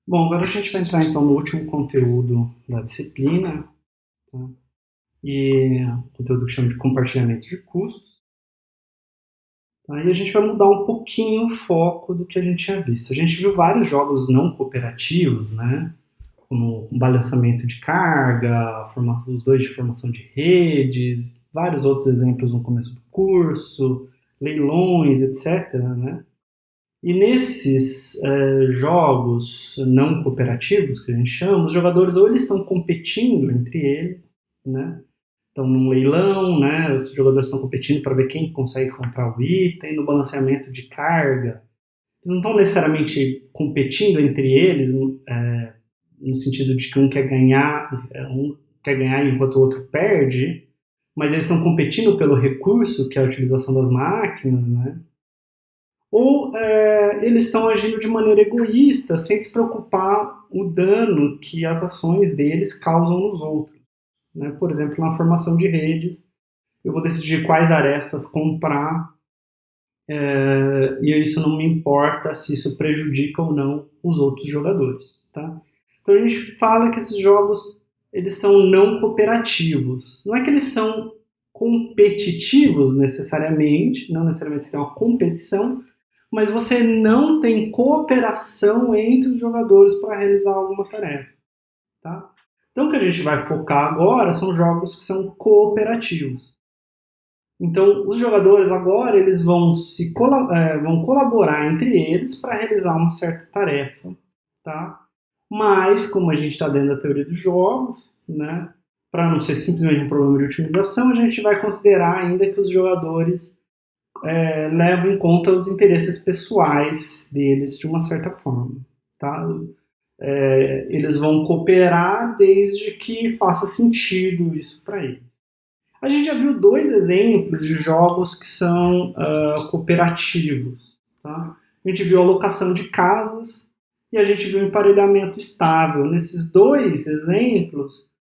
Bom, agora a gente vai entrar então no último conteúdo da disciplina, tá? E conteúdo que chama de compartilhamento de custos. Tá? E a gente vai mudar um pouquinho o foco do que a gente tinha visto. A gente viu vários jogos não cooperativos, né? Como balançamento de carga, os dois de formação de redes, vários outros exemplos no começo do curso, leilões, etc., né? E nesses jogos não cooperativos, que a gente chama, os jogadores ou eles estão competindo entre eles, né? Então, num leilão, né, os jogadores estão competindo para ver quem consegue comprar o item, no balanceamento de carga. Eles não estão necessariamente competindo entre eles, no sentido de que um quer ganhar enquanto o outro perde, mas eles estão competindo pelo recurso, que é a utilização das máquinas, né? Ou eles estão agindo de maneira egoísta, sem se preocupar o dano que as ações deles causam nos outros. Né? Por exemplo, na formação de redes, eu vou decidir quais arestas comprar, e isso não me importa se isso prejudica ou não os outros jogadores. Tá? Então a gente fala que esses jogos eles são não cooperativos. Não é que eles são competitivos necessariamente, não necessariamente você tem uma competição, mas você não tem cooperação entre os jogadores para realizar alguma tarefa. Tá? Então o que a gente vai focar agora são jogos que são cooperativos. Então os jogadores agora eles vão colaborar entre eles para realizar uma certa tarefa. Tá? Mas, como a gente está dentro da teoria dos jogos, né, para não ser simplesmente um problema de otimização, a gente vai considerar ainda que os jogadores levam em conta os interesses pessoais deles de uma certa forma. Tá? Eles vão cooperar desde que faça sentido isso para eles. A gente já viu dois exemplos de jogos que são cooperativos. Tá? A gente viu a locação de casas e a gente viu o emparelhamento estável. Nesses dois exemplos,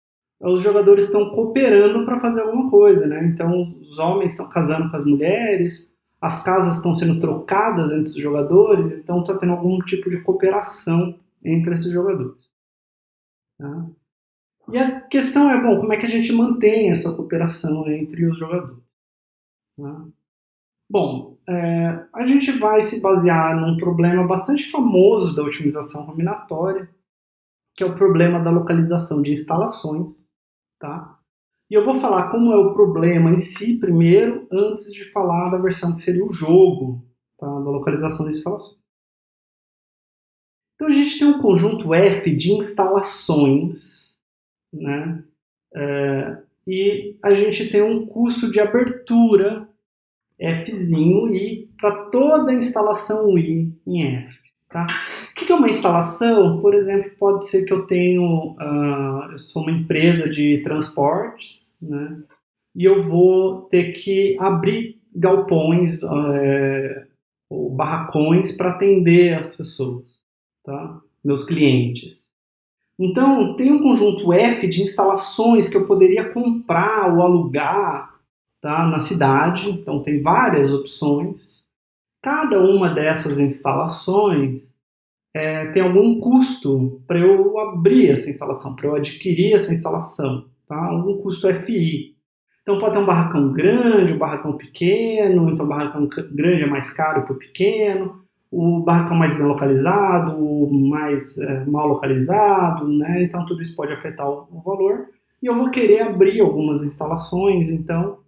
os jogadores estão cooperando para fazer alguma coisa, né? Então, os homens estão casando com as mulheres, as casas estão sendo trocadas entre os jogadores, então está tendo algum tipo de cooperação entre esses jogadores. Tá? E a questão é, bom, como é que a gente mantém essa cooperação entre os jogadores? Tá? Bom, a gente vai se basear num problema bastante famoso da otimização combinatória, que é o problema da localização de instalações. Tá? E eu vou falar como é o problema em si primeiro, antes de falar da versão que seria o jogo, tá? Da localização de instalações. Então a gente tem um conjunto F de instalações, né? E a gente tem um custo de abertura Fzinho I para toda a instalação I em F. Tá? O que é uma instalação? Por exemplo, pode ser que eu sou uma empresa de transportes, né? E eu vou ter que abrir galpões ou barracões para atender as pessoas, tá? Meus clientes. Então, tem um conjunto F de instalações que eu poderia comprar ou alugar, tá, na cidade. Então, tem várias opções. Cada uma dessas instalações tem algum custo para eu abrir essa instalação, para eu adquirir essa instalação. Tá? Algum custo FI. Então pode ter um barracão grande, um barracão pequeno, então o barracão grande é mais caro que o pequeno, o barracão mais bem localizado, o mais mal localizado, né? Então tudo isso pode afetar o valor. E eu vou querer abrir algumas instalações, então,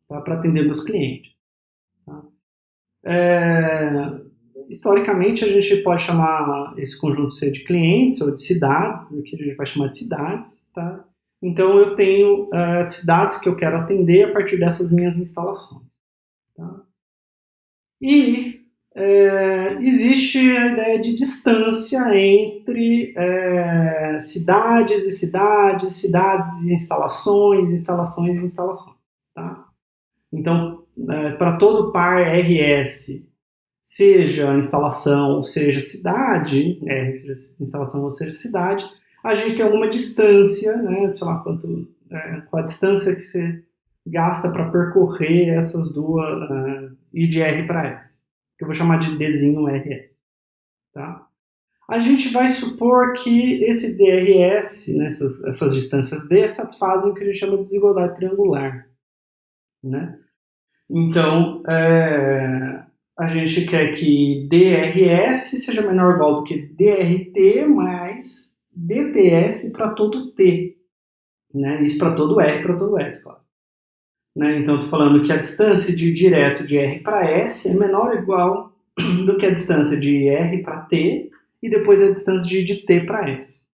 tá, para atender meus clientes. Tá? Historicamente, a gente pode chamar esse conjunto C de clientes ou de cidades, aqui a gente vai chamar de cidades, tá? Então, eu tenho cidades que eu quero atender a partir dessas minhas instalações. Tá? E existe a ideia de distância entre cidades e cidades, cidades e instalações, instalações e instalações. Tá? Então, para todo par RS, seja instalação ou seja cidade, seja instalação ou seja cidade, a gente tem alguma distância, né, sei lá qual a distância que você gasta para percorrer essas duas, I de R para S, que eu vou chamar de Dzinho RS. Tá? a gente vai supor que esse DRS, né, essas distâncias D, satisfazem o que a gente chama de desigualdade triangular, né? Então, a gente quer que DRS seja menor ou igual do que DRT mais DTS para todo T, né? Isso para todo R, para todo S, claro. Né? Então, estou falando que a distância de direto de R para S é menor ou igual do que a distância de R para T e depois a distância de T para S.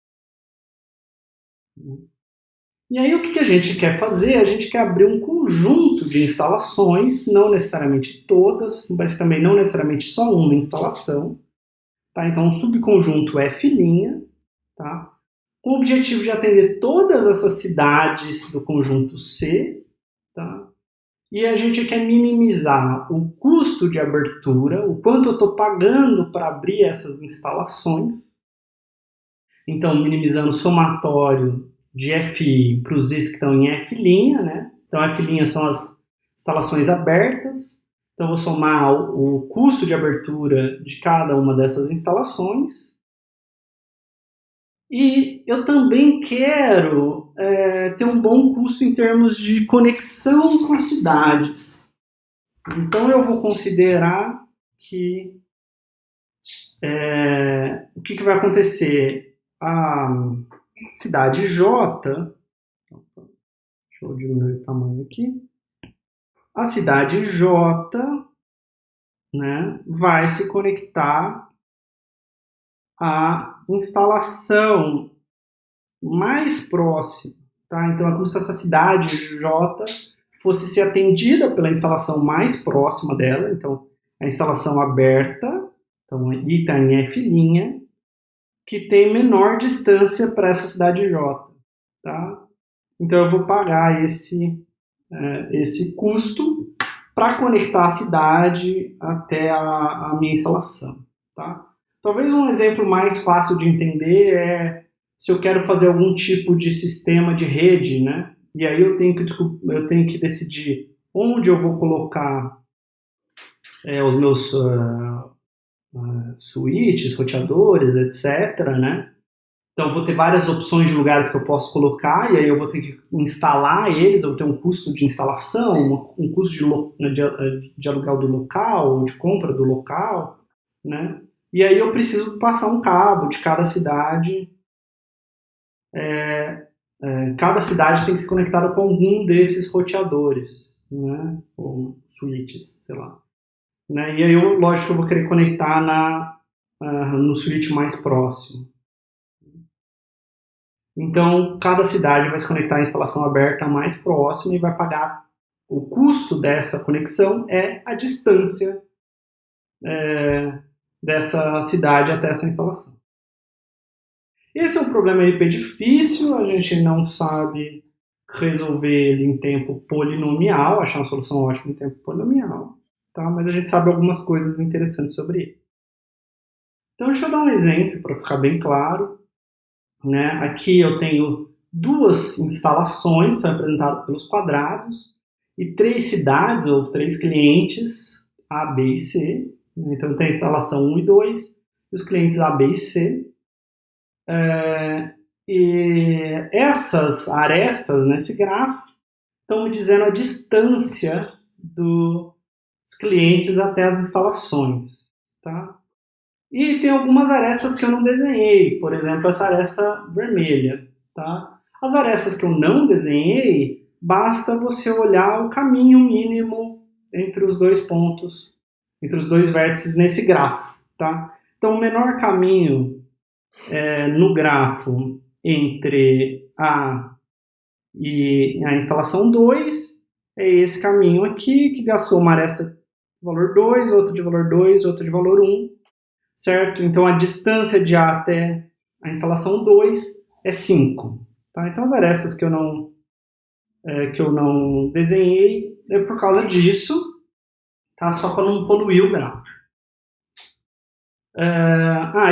E aí o que a gente quer fazer? A gente quer abrir um conjunto de instalações, não necessariamente todas, mas também não necessariamente só uma instalação. Tá? Então um subconjunto F', tá? Com o objetivo de atender todas essas cidades do conjunto C. Tá? E a gente quer minimizar o custo de abertura, o quanto eu estou pagando para abrir essas instalações. Então, minimizando o somatório de Fi para os Is que estão em F', né? Então, F' são as instalações abertas. Então, eu vou somar o custo de abertura de cada uma dessas instalações. E eu também quero ter um bom custo em termos de conexão com as cidades. Então, eu vou considerar que o que vai acontecer? A cidade J, deixa eu diminuir o tamanho aqui, a cidade J, né, vai se conectar à instalação mais próxima. Tá? Então é como se essa cidade J fosse ser atendida pela instalação mais próxima dela, então a instalação aberta, então I está em F', que tem menor distância para essa cidade J. Tá? Então eu vou pagar esse custo para conectar a cidade até a minha instalação. Tá? Talvez um exemplo mais fácil de entender é se eu quero fazer algum tipo de sistema de rede, né? E aí eu tenho que decidir onde eu vou colocar os meus switches, roteadores, etc., né? Então, eu vou ter várias opções de lugares que eu posso colocar, e aí eu vou ter que instalar eles, eu vou ter um custo de instalação, um custo de aluguel do local, de compra do local, né? E aí eu preciso passar um cabo de cada cidade. Cada cidade tem que ser conectada com algum desses roteadores, né? Ou switches, sei lá. Né? E aí, lógico, eu vou querer conectar no switch mais próximo. Então, cada cidade vai se conectar à instalação aberta mais próxima e vai pagar o custo dessa conexão é a distância dessa cidade até essa instalação. Esse é um problema NP difícil, a gente não sabe resolver ele em tempo polinomial, achar uma solução ótima em tempo polinomial, tá? Mas a gente sabe algumas coisas interessantes sobre ele. Então, deixa eu dar um exemplo para ficar bem claro. Né? Aqui eu tenho duas instalações, são representadas pelos quadrados, e 3 cidades, ou 3 clientes, A, B e C. Então tem a instalação 1 e 2, e os clientes A, B e C. E essas arestas nesse grafo estão me dizendo a distância dos clientes até as instalações. Tá? E tem algumas arestas que eu não desenhei, por exemplo, essa aresta vermelha. Tá? As arestas que eu não desenhei, basta você olhar o caminho mínimo entre os dois pontos, entre os dois vértices nesse grafo. Tá? Então, o menor caminho no grafo entre A e a instalação 2 é esse caminho aqui, que gastou uma aresta de valor 2, outra de valor 2, outra de valor 1. Certo? Então, a distância de A até a instalação 2 é 5. Tá? Então, as arestas que eu não desenhei é por causa disso, tá? Só para não poluir o gráfico.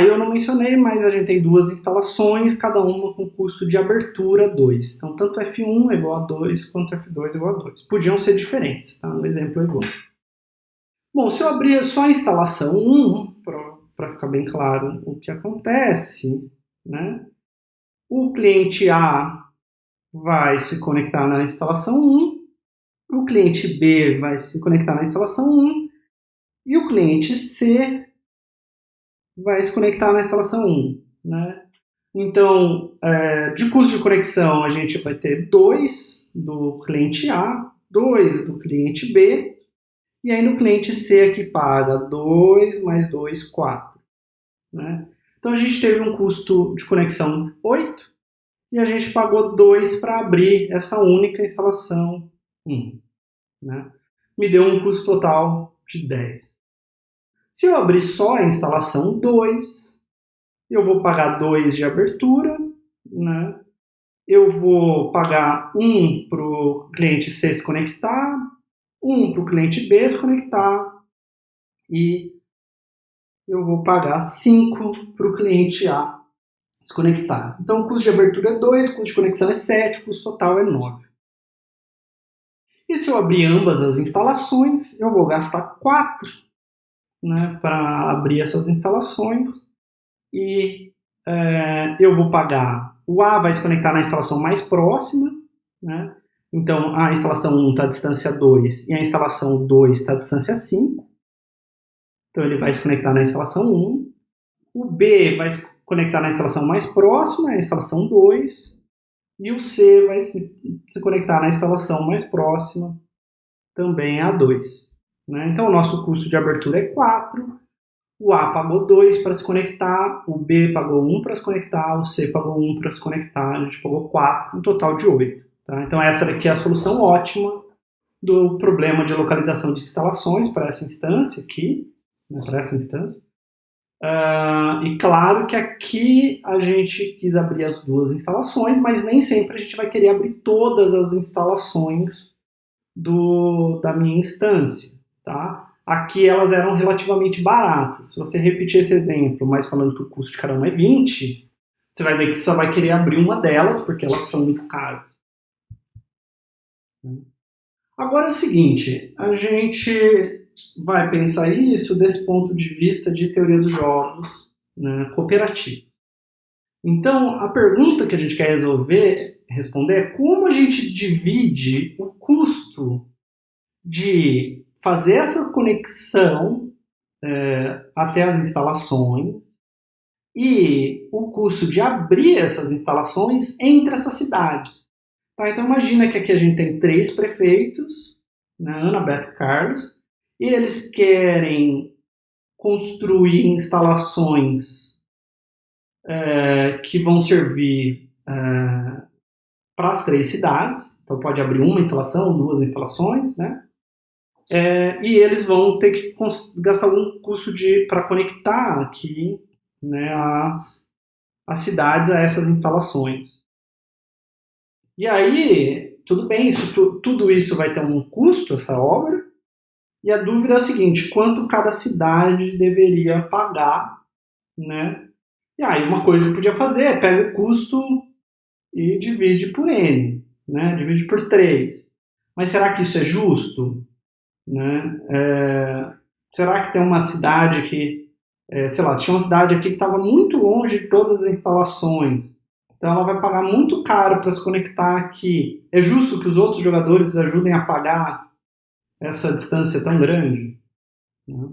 Eu não mencionei, mas a gente tem duas instalações, cada uma com custo de abertura 2. Então, tanto F1 é igual a 2, quanto F2 é igual a 2. Podiam ser diferentes, tá? No exemplo é igual. Bom, se eu abrir só a instalação 1, para ficar bem claro o que acontece, né? O cliente A vai se conectar na instalação 1, o cliente B vai se conectar na instalação 1 e o cliente C vai se conectar na instalação 1, né? Então, de custo de conexão, a gente vai ter 2 do cliente A, 2 do cliente B, e aí no cliente C aqui paga 2 mais 2, 4. Né? Então a gente teve um custo de conexão 8 e a gente pagou 2 para abrir essa única instalação 1. Né? Me deu um custo total de 10. Se eu abrir só a instalação 2, eu vou pagar 2 de abertura, né? Eu vou pagar 1 para o cliente C se conectar, 1 para o cliente B se conectar e eu vou pagar 5 para o cliente A se conectar. Então o custo de abertura é 2, custo de conexão é 7, o custo total é 9. E se eu abrir ambas as instalações, eu vou gastar 4, né, para abrir essas instalações e eu vou pagar, o A vai se conectar na instalação mais próxima, né? Então a instalação 1 está à distância 2 e a instalação 2 está à distância 5. Então ele vai se conectar na instalação 1. O B vai se conectar na instalação mais próxima, a instalação 2. E o C vai se conectar na instalação mais próxima, também a 2. Né? Então o nosso custo de abertura é 4. O A pagou 2 para se conectar, o B pagou 1 para se conectar, o C pagou 1 para se conectar, a gente pagou 4, um total de 8. Tá? Então essa daqui é a solução ótima do problema de localização de instalações para essa instância aqui, né, para essa instância. E claro que aqui a gente quis abrir as duas instalações, mas nem sempre a gente vai querer abrir todas as instalações da minha instância. Tá? Aqui elas eram relativamente baratas. Se você repetir esse exemplo, mas falando que o custo de cada uma é 20, você vai ver que só vai querer abrir uma delas, porque elas são muito caras. Agora é o seguinte, a gente vai pensar isso desse ponto de vista de teoria dos jogos, né, cooperativos. Então, a pergunta que a gente quer responder é como a gente divide o custo de fazer essa conexão até as instalações e o custo de abrir essas instalações entre essas cidades. Tá, então imagina que aqui a gente tem 3 prefeitos, né, Ana, Beto e Carlos, e eles querem construir instalações que vão servir para as 3 cidades. Então pode abrir uma instalação, 2 instalações, né? E eles vão ter que gastar algum custo para conectar aqui, né, as cidades a essas instalações. E aí, tudo bem, tudo isso vai ter um custo, essa obra, e a dúvida é o seguinte, quanto cada cidade deveria pagar, né? E aí uma coisa que podia fazer é pega o custo e divide por N, né? Divide por 3. Mas será que isso é justo? Né? Será que tem uma cidade que, sei lá, se tinha uma cidade aqui que estava muito longe de todas as instalações, então ela vai pagar muito caro para se conectar aqui. É justo que os outros jogadores ajudem a pagar essa distância tão grande? Né?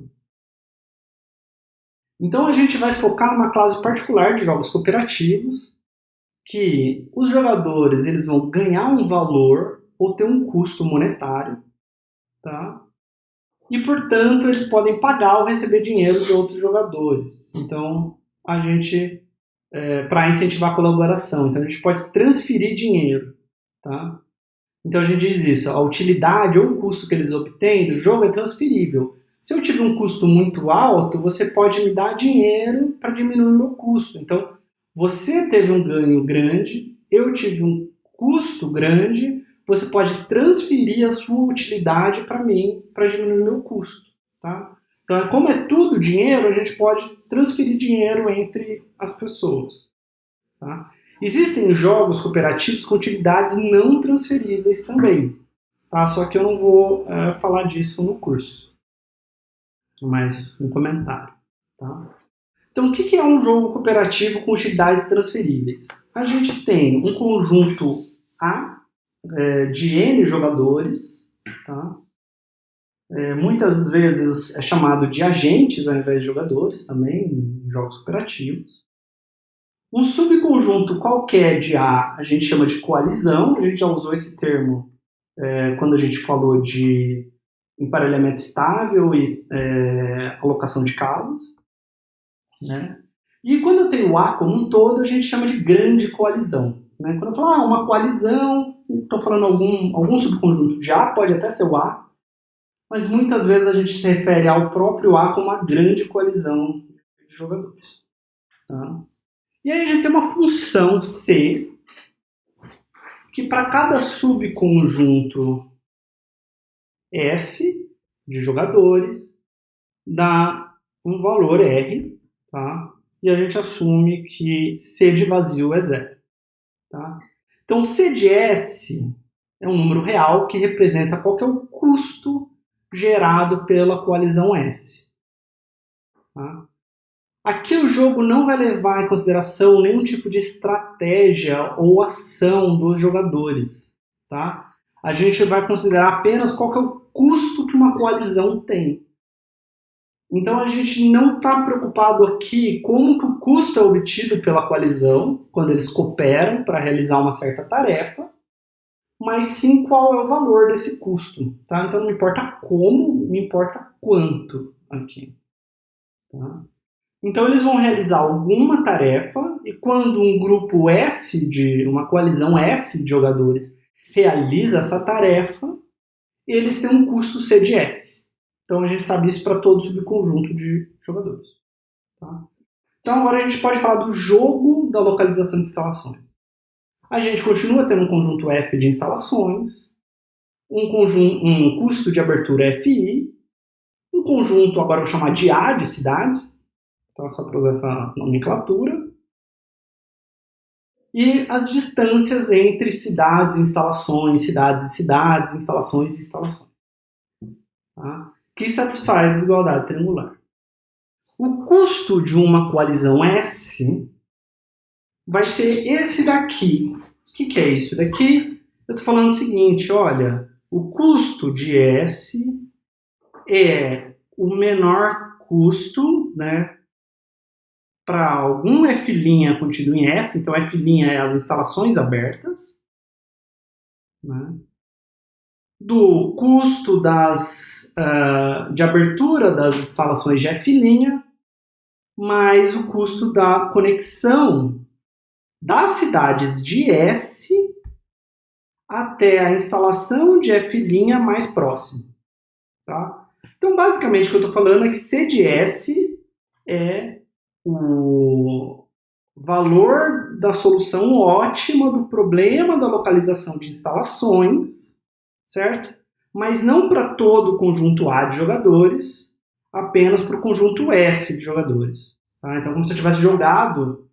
Então a gente vai focar numa classe particular de jogos cooperativos que os jogadores eles vão ganhar um valor ou ter um custo monetário, tá? E portanto eles podem pagar ou receber dinheiro de outros jogadores. Então a gente para incentivar a colaboração. Então a gente pode transferir dinheiro, tá? Então a gente diz isso, a utilidade ou o custo que eles obtêm do jogo é transferível. Se eu tiver um custo muito alto, você pode me dar dinheiro para diminuir o meu custo. Então você teve um ganho grande, eu tive um custo grande, você pode transferir a sua utilidade para mim para diminuir o meu custo, tá? Então, como é tudo dinheiro, a gente pode transferir dinheiro entre as pessoas. Tá? Existem jogos cooperativos com utilidades não transferíveis também. Tá? Só que eu não vou falar disso no curso. Mas um comentário. Tá? Então, o que é um jogo cooperativo com utilidades transferíveis? A gente tem um conjunto A de N jogadores, tá? Muitas vezes é chamado de agentes ao invés de jogadores também, em jogos cooperativos. Um subconjunto qualquer de A gente chama de coalizão, a gente já usou esse termo quando a gente falou de emparelhamento estável e alocação de casas. Né? E quando eu tenho A como um todo, a gente chama de grande coalizão. Né? Quando eu falo uma coalizão, estou falando algum subconjunto de A, pode até ser o A, mas muitas vezes a gente se refere ao próprio A como uma grande coalizão de jogadores. Tá? E aí a gente tem uma função C, que para cada subconjunto S de jogadores, dá um valor R, tá? E a gente assume que C de vazio é zero. Tá? Então, C de S é um número real que representa qual que é o custo gerado pela coalizão S. Tá? Aqui o jogo não vai levar em consideração nenhum tipo de estratégia ou ação dos jogadores. Tá? A gente vai considerar apenas qual que é o custo que uma coalizão tem. Então a gente não está preocupado aqui como que o custo é obtido pela coalizão, quando eles cooperam para realizar uma certa tarefa, mas sim qual é o valor desse custo. Tá? Então não me importa como, me importa quanto aqui. Tá? Então eles vão realizar alguma tarefa e quando um grupo S, uma coalizão S de jogadores realiza essa tarefa, eles têm um custo C de S. Então a gente sabe isso para todo subconjunto de jogadores. Tá? Então agora a gente pode falar do jogo da localização de instalações. A gente continua tendo um conjunto F de instalações, um custo de abertura FI, um conjunto, agora eu vou chamar de A de cidades, tá? Só para usar essa nomenclatura, e as distâncias entre cidades e instalações, cidades e cidades, instalações e instalações. Tá? Que satisfaz a desigualdade triangular. O custo de uma coalizão S vai ser esse daqui. O que é isso daqui? Eu estou falando o seguinte, olha, o custo de S é o menor custo, né, para algum F' contido em F, então F' é as instalações abertas, né, do custo de abertura das instalações de F' mais o custo da conexão das cidades de S até a instalação de F' mais próxima. Tá? Então, basicamente, o que eu estou falando é que C de S é o valor da solução ótima do problema da localização de instalações, certo? Mas não para todo o conjunto A de jogadores, apenas para o conjunto S de jogadores. Tá? Então, como se eu tivesse jogado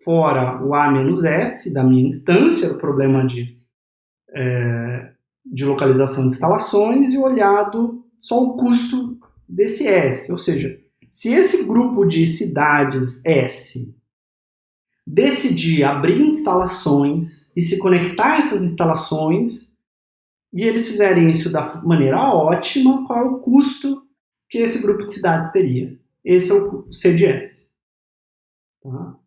fora o A menos S da minha instância, do problema de localização de instalações, e olhado só o custo desse S. Ou seja, se esse grupo de cidades S decidir abrir instalações e se conectar a essas instalações, e eles fizerem isso da maneira ótima, qual é o custo que esse grupo de cidades teria? Esse é o C de S. Tá?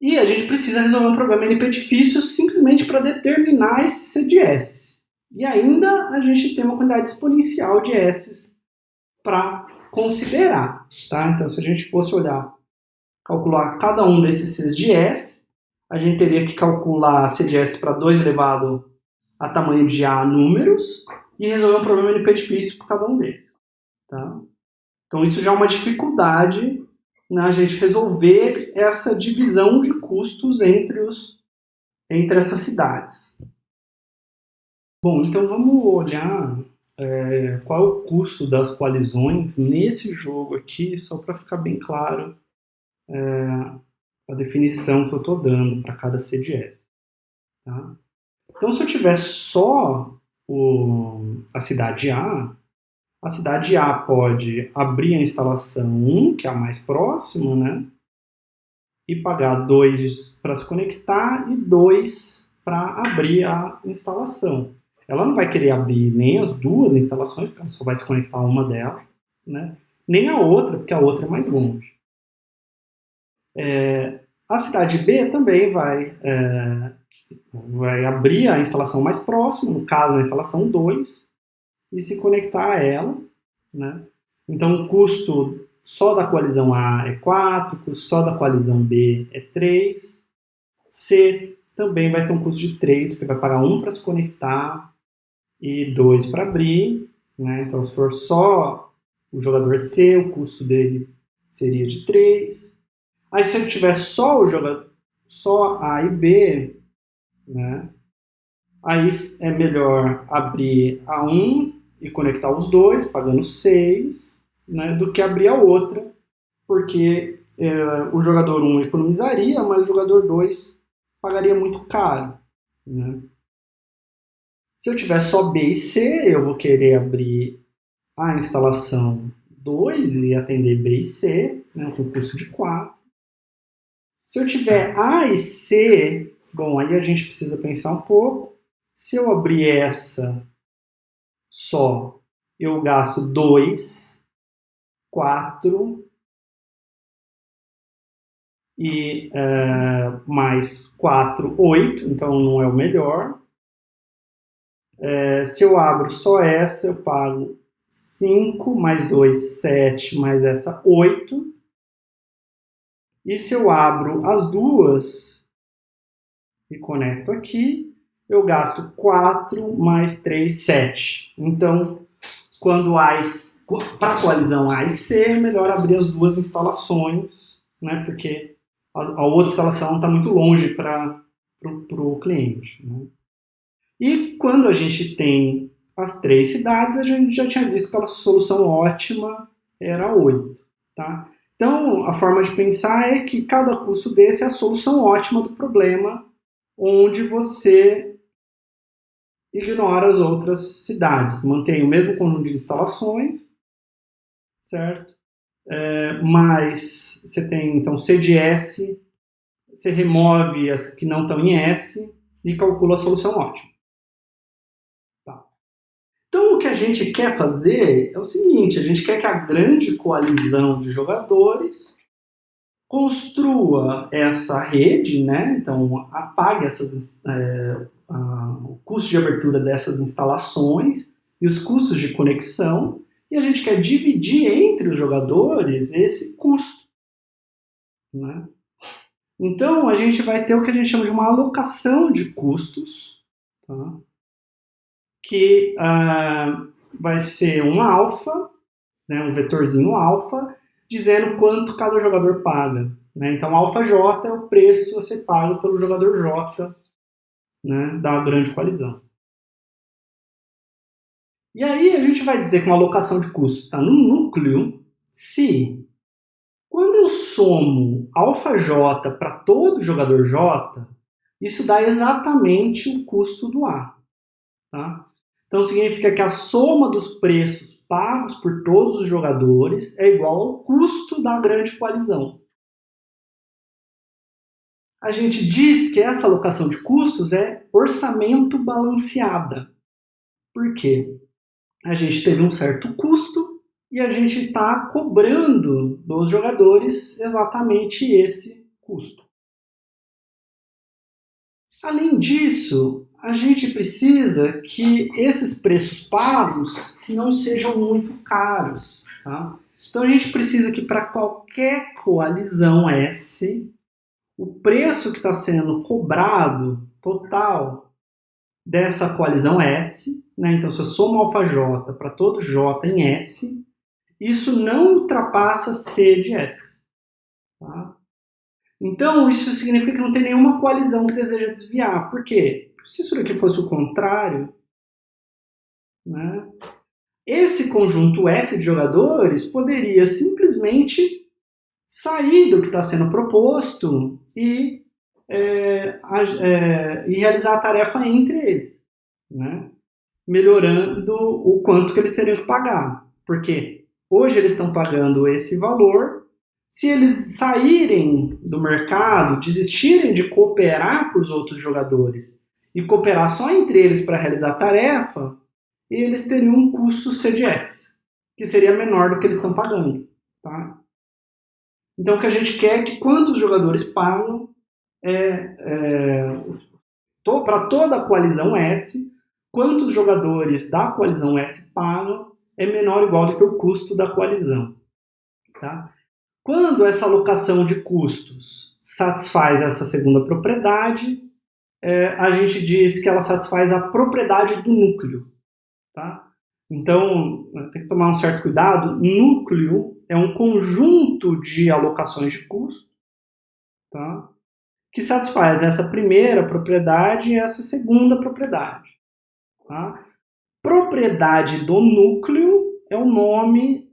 E a gente precisa resolver um problema NP difícil simplesmente para determinar esse C de S. E ainda a gente tem uma quantidade exponencial de S's para considerar. Tá? Então, se a gente fosse calcular cada um desses Cs de S, a gente teria que calcular C de S para 2 elevado a tamanho de A números e resolver um problema NP difícil por cada um deles. Tá? Então, isso já é uma dificuldade a gente resolver essa divisão de custos entre essas cidades. Bom, então vamos olhar qual é o custo das coalizões nesse jogo aqui, só para ficar bem claro a definição que eu estou dando para cada C de S. Tá? Então, se eu tiver só a cidade A, A cidade A pode abrir a instalação 1, que é a mais próxima, né? E pagar 2 para se conectar e 2 para abrir a instalação. Ela não vai querer abrir nem as duas instalações, porque ela só vai se conectar a uma delas, né? Nem a outra, porque a outra é mais longe. A cidade B também vai abrir a instalação mais próxima, no caso a instalação 2, e se conectar a ela, né? Então o custo só da coalizão A é 4, o custo só da coalizão B é 3. C também vai ter um custo de 3, porque vai pagar 1 para se conectar e 2 para abrir, né? Então se for só o jogador C, o custo dele seria de 3. Aí se eu tiver só o jogador, só A e B, né? Aí é melhor abrir a 1 e conectar os dois, pagando 6, né, do que abrir a outra, porque o jogador 1 economizaria, mas o jogador 2 pagaria muito caro. Né? Se eu tiver só B e C, eu vou querer abrir a instalação 2 e atender B e C, né, com custo de 4. Se eu tiver A e C, bom, aí a gente precisa pensar um pouco. Se eu abrir essa só, eu gasto 2, 4 e mais 4, 8, então não é o melhor. Se eu abro só essa, eu pago 5, mais 2, 7, mais essa 8. E se eu abro as duas e conecto aqui, eu gasto 4 mais 3, 7. Então, para a coalizão A e C, é melhor abrir as duas instalações, né, porque a outra instalação está muito longe para o cliente. Né? E quando a gente tem as 3 cidades, a gente já tinha visto que a solução ótima era 8. Tá? Então, a forma de pensar é que cada custo desse é a solução ótima do problema, onde você ignora as outras cidades. Mantém o mesmo conjunto de instalações, certo? Mas você tem, então, C de S, você remove as que não estão em S e calcula a solução ótima. Tá. Então, o que a gente quer fazer é o seguinte, a gente quer que a grande coalizão de jogadores construa essa rede, né? Então apague o custo de abertura dessas instalações e os custos de conexão, e a gente quer dividir entre os jogadores esse custo. Né? Então a gente vai ter o que a gente chama de uma alocação de custos, tá? Que vai ser um alfa, né? Um vetorzinho alfa, dizendo quanto cada jogador paga. Né? Então, alfa J é o preço a ser pago pelo jogador J, né, da grande coalizão. E aí a gente vai dizer que uma alocação de custos está no núcleo se, quando eu somo alfa J para todo jogador J, isso dá exatamente o custo do A. Tá? Então significa que a soma dos preços pagos por todos os jogadores é igual ao custo da grande coalizão. A gente diz que essa alocação de custos é orçamento balanceada. Por quê? A gente teve um certo custo e a gente está cobrando dos jogadores exatamente esse custo. Além disso, a gente precisa que esses preços pagos não sejam muito caros. Tá? Então a gente precisa que para qualquer coalizão S, o preço que está sendo cobrado total dessa coalizão S, né? Então se eu somo alfa J para todo J em S, isso não ultrapassa C de S. Tá? Então isso significa que não tem nenhuma coalizão que deseja desviar. Por quê? Se isso aqui fosse o contrário, né? Esse conjunto S de jogadores poderia simplesmente sair do que está sendo proposto e realizar a tarefa entre eles, né? Melhorando o quanto que eles teriam que pagar. Porque hoje eles estão pagando esse valor. Se eles saírem do mercado, desistirem de cooperar com os outros jogadores e cooperar só entre eles para realizar a tarefa, eles teriam um custo CDS, que seria menor do que eles estão pagando. Tá? Então, o que a gente quer é que quantos jogadores pagam para toda a coalizão S, quantos jogadores da coalizão S pagam é menor ou igual do que o custo da coalizão. Tá? Quando essa alocação de custos satisfaz essa segunda propriedade, a gente diz que ela satisfaz a propriedade do núcleo. Tá? Então, tem que tomar um certo cuidado. Núcleo é um conjunto de alocações de custo, tá? Que satisfaz essa primeira propriedade e essa segunda propriedade. Tá? Propriedade do núcleo é o nome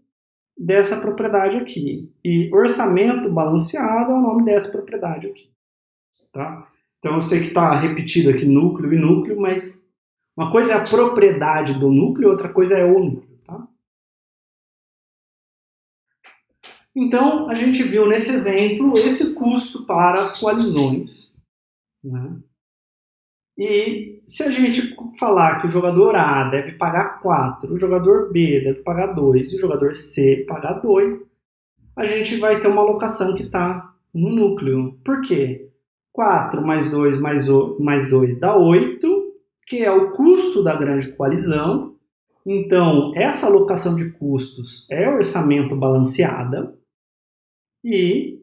dessa propriedade aqui. E orçamento balanceado é o nome dessa propriedade aqui. Tá? Então eu sei que está repetido aqui núcleo e núcleo, mas uma coisa é a propriedade do núcleo, outra coisa é o núcleo. Tá? Então a gente viu nesse exemplo esse custo para as coalizões. Né? E se a gente falar que o jogador A deve pagar 4, o jogador B deve pagar 2 e o jogador C pagar 2, a gente vai ter uma alocação que está no núcleo. Por quê? 4 mais 2 mais 2 dá 8, que é o custo da grande coalizão. Então, essa alocação de custos é orçamento balanceada. E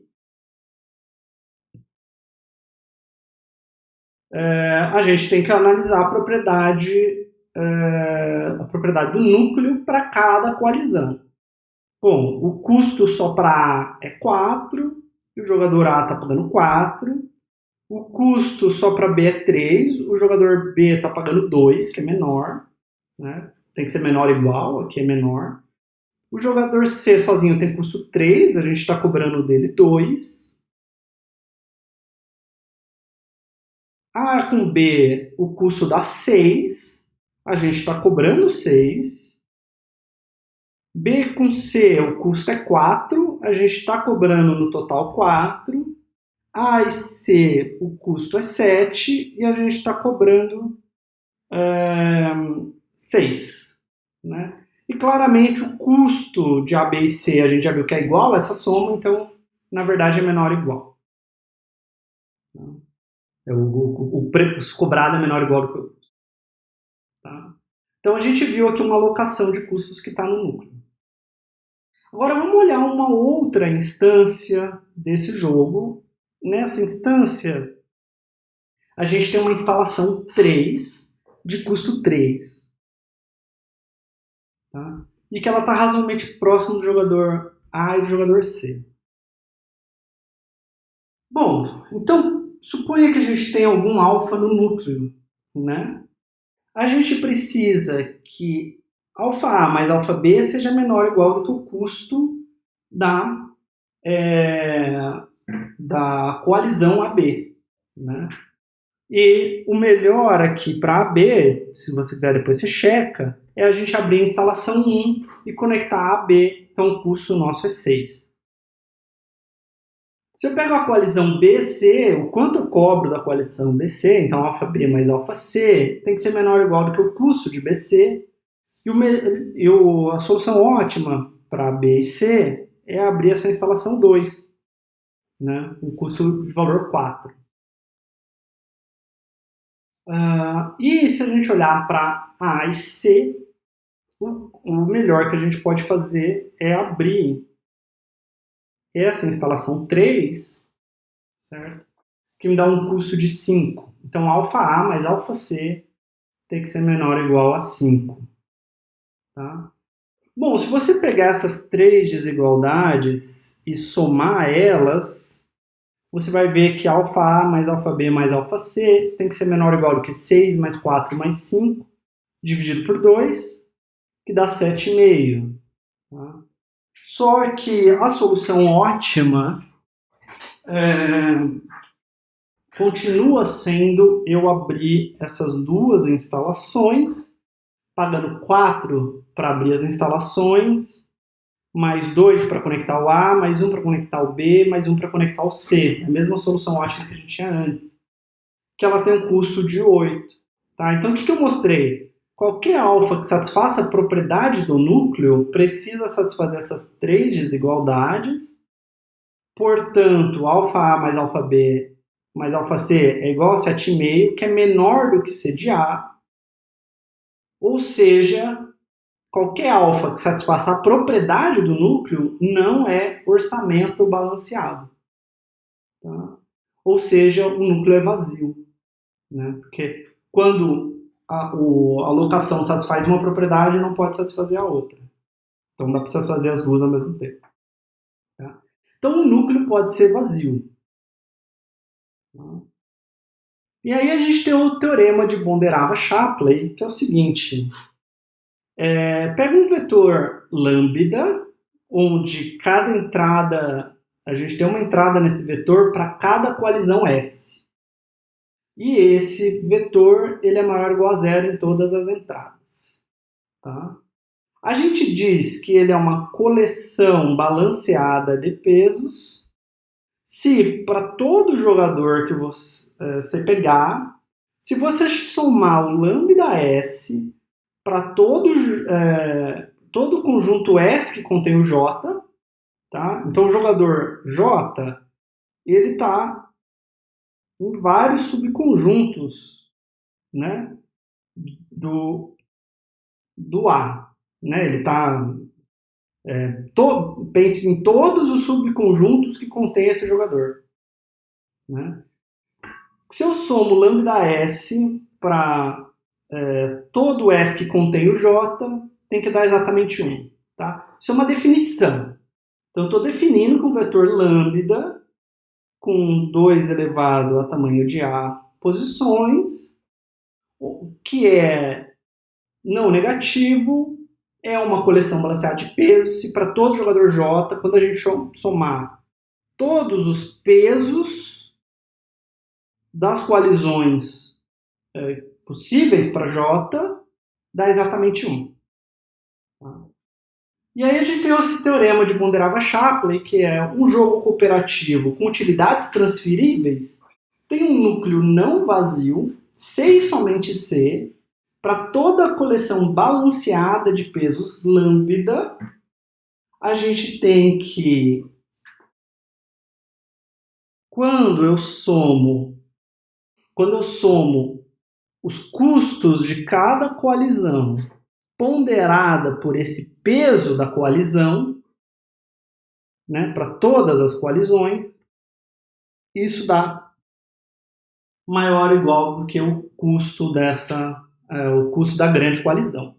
a gente tem que analisar a propriedade do núcleo para cada coalizão. Bom, o custo só para A é 4, e o jogador A está pagando 4. O custo só para B é 3, o jogador B está pagando 2, que é menor. Né? Tem que ser menor ou igual, aqui é menor. O jogador C sozinho tem custo 3, a gente está cobrando dele 2. A com B, o custo dá 6, a gente está cobrando 6. B com C, o custo é 4, a gente está cobrando no total 4. A e C, o custo é 7 e a gente está cobrando 6. Né? E claramente o custo de A, B e C a gente já viu que é igual a essa soma, então na verdade é menor ou igual. O preço cobrado é menor ou igual do que o custo. Tá? Então a gente viu aqui uma alocação de custos que está no núcleo. Agora vamos olhar uma outra instância desse jogo. Nessa instância, a gente tem uma instalação 3 de custo 3. Tá? E que ela está razoavelmente próximo do jogador A e do jogador C. Bom, então suponha que a gente tem algum alfa no núcleo. Né? A gente precisa que alfa A mais alfa B seja menor ou igual do que o custo da coalizão AB. Né? E o melhor aqui para AB, se você quiser depois você checa, é a gente abrir a instalação 1 e conectar A a B, então o custo nosso é 6. Se eu pego a coalizão BC, o quanto eu cobro da coalizão BC, então alfa B mais alfa C, tem que ser menor ou igual do que o custo de BC, e a solução ótima para B e C é abrir essa instalação 2, né? Um custo de valor 4. E se a gente olhar para A e C, o melhor que a gente pode fazer é abrir essa instalação 3, certo? Que me dá um custo de 5. Então, alfa A mais alfa C tem que ser menor ou igual a 5. Tá? Bom, se você pegar essas 3 desigualdades e somar elas, você vai ver que alfa A mais alfa B mais alfa C tem que ser menor ou igual do que 6 mais 4 mais 5, dividido por 2, que dá 7,5. Tá? Só que a solução ótima continua sendo eu abrir essas duas instalações pagando 4 para abrir as instalações, mais 2 para conectar o A, mais 1 para conectar o B, mais 1 para conectar o C. É a mesma solução ótima que a gente tinha antes. Que ela tem um custo de 8. Tá? Então, o que eu mostrei? Qualquer alfa que satisfaça a propriedade do núcleo precisa satisfazer essas 3 desigualdades. Portanto, alfa A mais alfa B mais alfa C é igual a 7,5, que é menor do que C de A. Ou seja, qualquer alfa que satisfaça a propriedade do núcleo não é orçamento balanceado. Tá? Ou seja, o núcleo é vazio. Né? Porque quando a alocação satisfaz uma propriedade, não pode satisfazer a outra. Então dá para satisfazer as duas ao mesmo tempo. Tá? Então o núcleo pode ser vazio. Tá? E aí a gente tem o teorema de Bonderava-Shapley, que é o seguinte. Pega um vetor lambda, onde cada entrada, a gente tem uma entrada nesse vetor para cada coalizão S. E esse vetor ele é maior ou igual a 0 em todas as entradas. Tá? A gente diz que ele é uma coleção balanceada de pesos se para todo jogador que você pegar, se você somar o lambda S para todo conjunto S que contém o J, tá? Então o jogador J ele está em vários subconjuntos, né, do A. Né? Ele está... pense em todos os subconjuntos que contém esse jogador. Né? Se eu somo lambda S para todo S que contém o J, tem que dar exatamente 1. Tá? Isso é uma definição. Então eu estou definindo que um vetor lambda com 2 elevado a tamanho de A posições, que é não negativo, é uma coleção balanceada de pesos, se para todo jogador J, quando a gente somar todos os pesos das coalizões possíveis para J, dá exatamente 1. Tá? E aí a gente tem esse teorema de Bonderava-Shapley, que é um jogo cooperativo com utilidades transferíveis, tem um núcleo não vazio, C e somente C, para toda a coleção balanceada de pesos lambda, a gente tem que, quando eu somo os custos de cada coalizão ponderada por esse peso da coalizão, né, para todas as coalizões, isso dá maior ou igual do que o custo o custo da grande coalizão.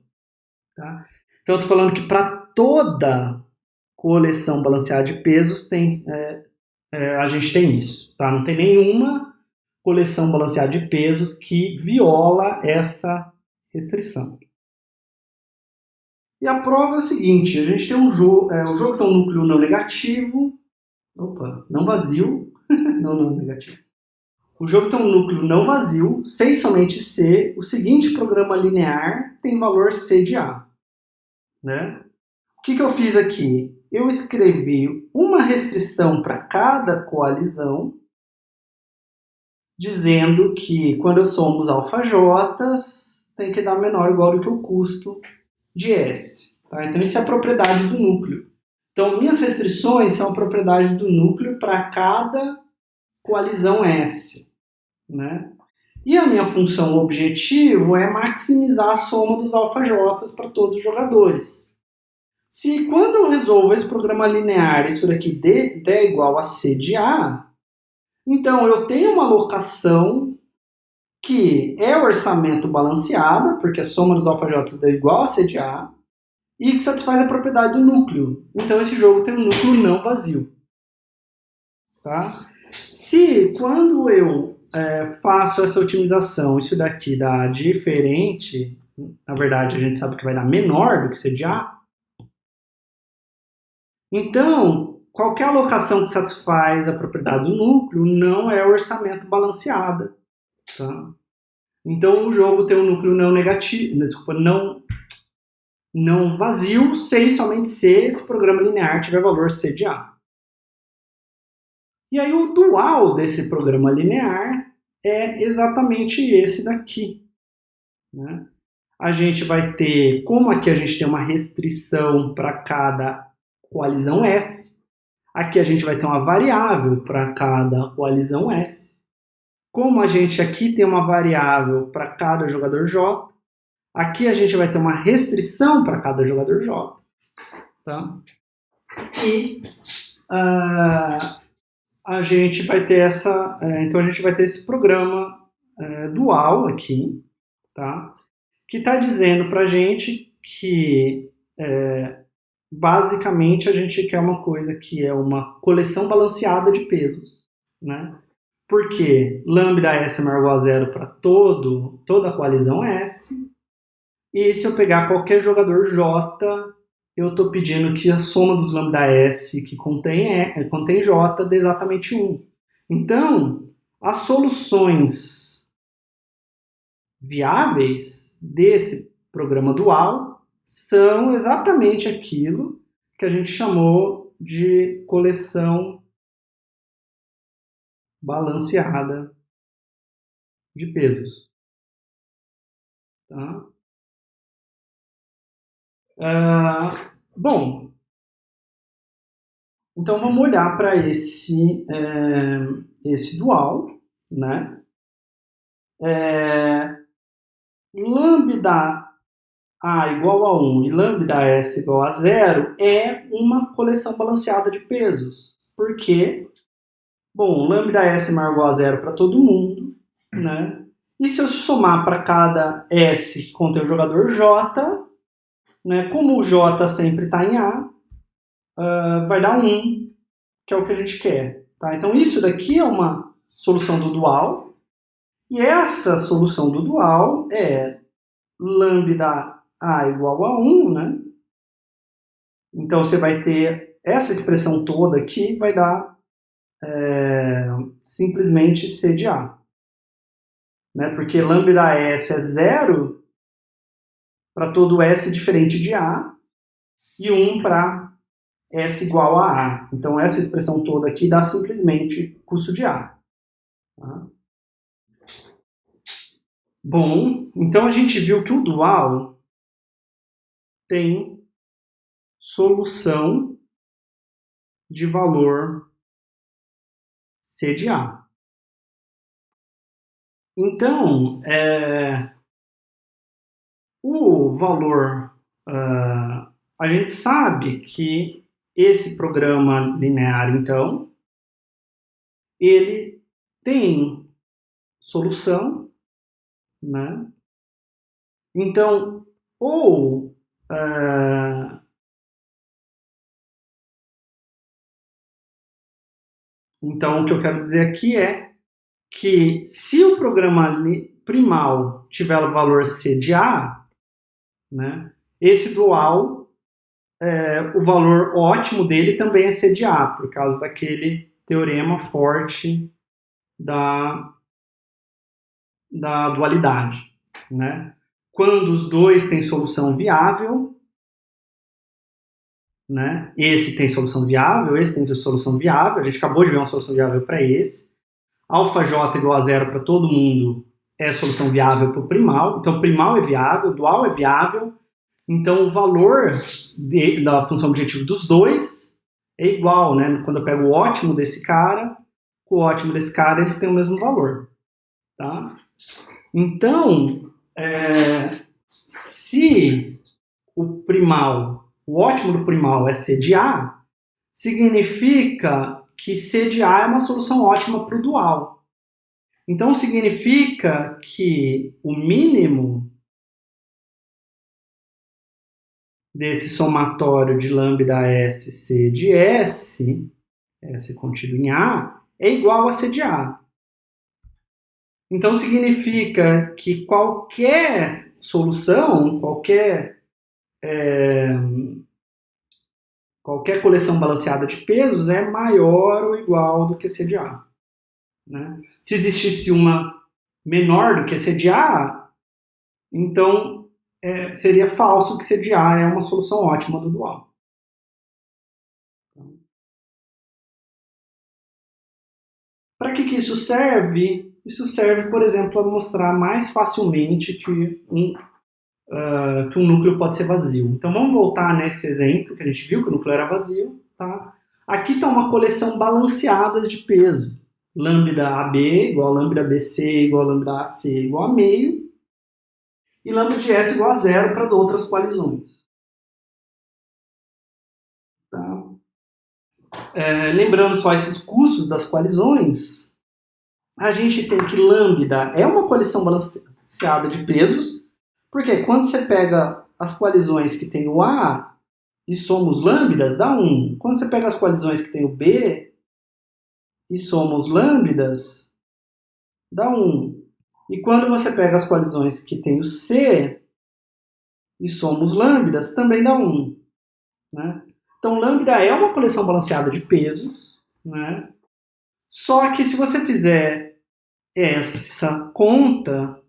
Tá? Então eu estou falando que para toda coleção balanceada de pesos a gente tem isso. Tá? Não tem nenhuma coleção balanceada de pesos que viola essa restrição. E a prova é o seguinte, a gente tem um jogo, o jogo tem um núcleo não negativo, não vazio, não negativo. O jogo tem um núcleo não vazio, C e somente C, o seguinte programa linear tem valor C de A. Né? O que eu fiz aqui? Eu escrevi uma restrição para cada coalizão, dizendo que quando eu somo os alfajotas, tem que dar menor ou igual do que o custo de S. Tá? Então isso é a propriedade do núcleo. Então minhas restrições são a propriedade do núcleo para cada coalizão S. Né? E a minha função objetivo é maximizar a soma dos alfajotas para todos os jogadores. Se quando eu resolvo esse programa linear, isso daqui der igual a C de A, então eu tenho uma alocação que é orçamento balanceada, porque a soma dos alfajotas deu igual a C de A, e que satisfaz a propriedade do núcleo. Então esse jogo tem um núcleo não vazio. Tá? Se quando eu faço essa otimização, isso daqui dá diferente, na verdade a gente sabe que vai dar menor do que C de A, então qualquer alocação que satisfaz a propriedade do núcleo não é orçamento balanceada. Tá? Então o jogo tem um núcleo não negativo, desculpa, não não vazio, sem somente se esse programa linear tiver valor C de A. E aí o dual desse programa linear é exatamente esse daqui, né? A gente vai ter, como aqui a gente tem uma restrição para cada coalizão S, aqui a gente vai ter uma variável para cada coalizão S. Como a gente aqui tem uma variável para cada jogador J, aqui a gente vai ter uma restrição para cada jogador J. Tá? E a gente vai ter então a gente vai ter esse programa dual aqui, tá? Que está dizendo para a gente que basicamente a gente quer uma coisa que é uma coleção balanceada de pesos, né? Porque lambda S é maior ou igual a zero para toda a coalizão S, e se eu pegar qualquer jogador J, eu estou pedindo que a soma dos lambda S que contém J dê exatamente 1. Então, as soluções viáveis desse programa dual são exatamente aquilo que a gente chamou de coleção balanceada de pesos. Tá? Bom, então vamos olhar para esse dual, né? Lambda A igual a 1 e lambda S igual a 0 é uma coleção balanceada de pesos. Por quê? Bom, lambda S é maior ou igual a 0 para todo mundo, né? E se eu somar para cada S que contém o jogador J, né, como o J sempre está em A, vai dar 1, que é o que a gente quer. Tá? Então isso daqui é uma solução do dual, e essa solução do dual é lambda A igual a 1, né? Então você vai ter essa expressão toda aqui, vai dar simplesmente C de A. Né? Porque lambda S é 0 para todo S diferente de A, e 1 para S igual a A. Então essa expressão toda aqui dá simplesmente custo de A. Tá? Bom, então a gente viu que o dual tem solução de valor C de A. Então, o valor, a gente sabe que esse programa linear, então, ele tem solução, né? Então, então, o que eu quero dizer aqui é que se o programa primal tiver o valor C de A, né, esse dual, o valor ótimo dele também é C de A, por causa daquele teorema forte da dualidade. Né? Quando os dois têm solução viável, né? Esse tem solução viável, esse tem solução viável, a gente acabou de ver uma solução viável para esse. Alfa J igual a 0 para todo mundo é solução viável para o primal. Então, primal é viável, dual é viável. Então, o valor da função objetivo dos dois é igual, né? Quando eu pego o ótimo desse cara, com o ótimo desse cara, eles têm o mesmo valor. Tá? Então, se o ótimo do primal é C de A, significa que C de A é uma solução ótima para o dual. Então, significa que o mínimo desse somatório de lambda S, C de S, S contido em A, é igual a C de A. Então, significa que qualquer solução, qualquer coleção balanceada de pesos é maior ou igual do que C de A. Né? Se existisse uma menor do que C de A, então seria falso que C de A é uma solução ótima do dual. Para que isso serve? Isso serve, por exemplo, para mostrar mais facilmente que um núcleo pode ser vazio. Então vamos voltar nesse exemplo que a gente viu que o núcleo era vazio. Tá? Aqui está uma coleção balanceada de peso. Lambda AB igual a lambda BC igual a lambda AC igual a meio. E lambda de S igual a zero para as outras coalizões. Tá? Lembrando só esses custos das coalizões, a gente tem que lambda é uma coleção balanceada de pesos, porque quando você pega as coalizões que tem o A e somos lambdas, dá 1. Quando você pega as coalizões que tem o B e somos lambdas, dá 1. E quando você pega as coalizões que tem o C e somos lambdas, também dá 1. Né? Então, lambda é uma coleção balanceada de pesos, né? Só que se você fizer essa conta,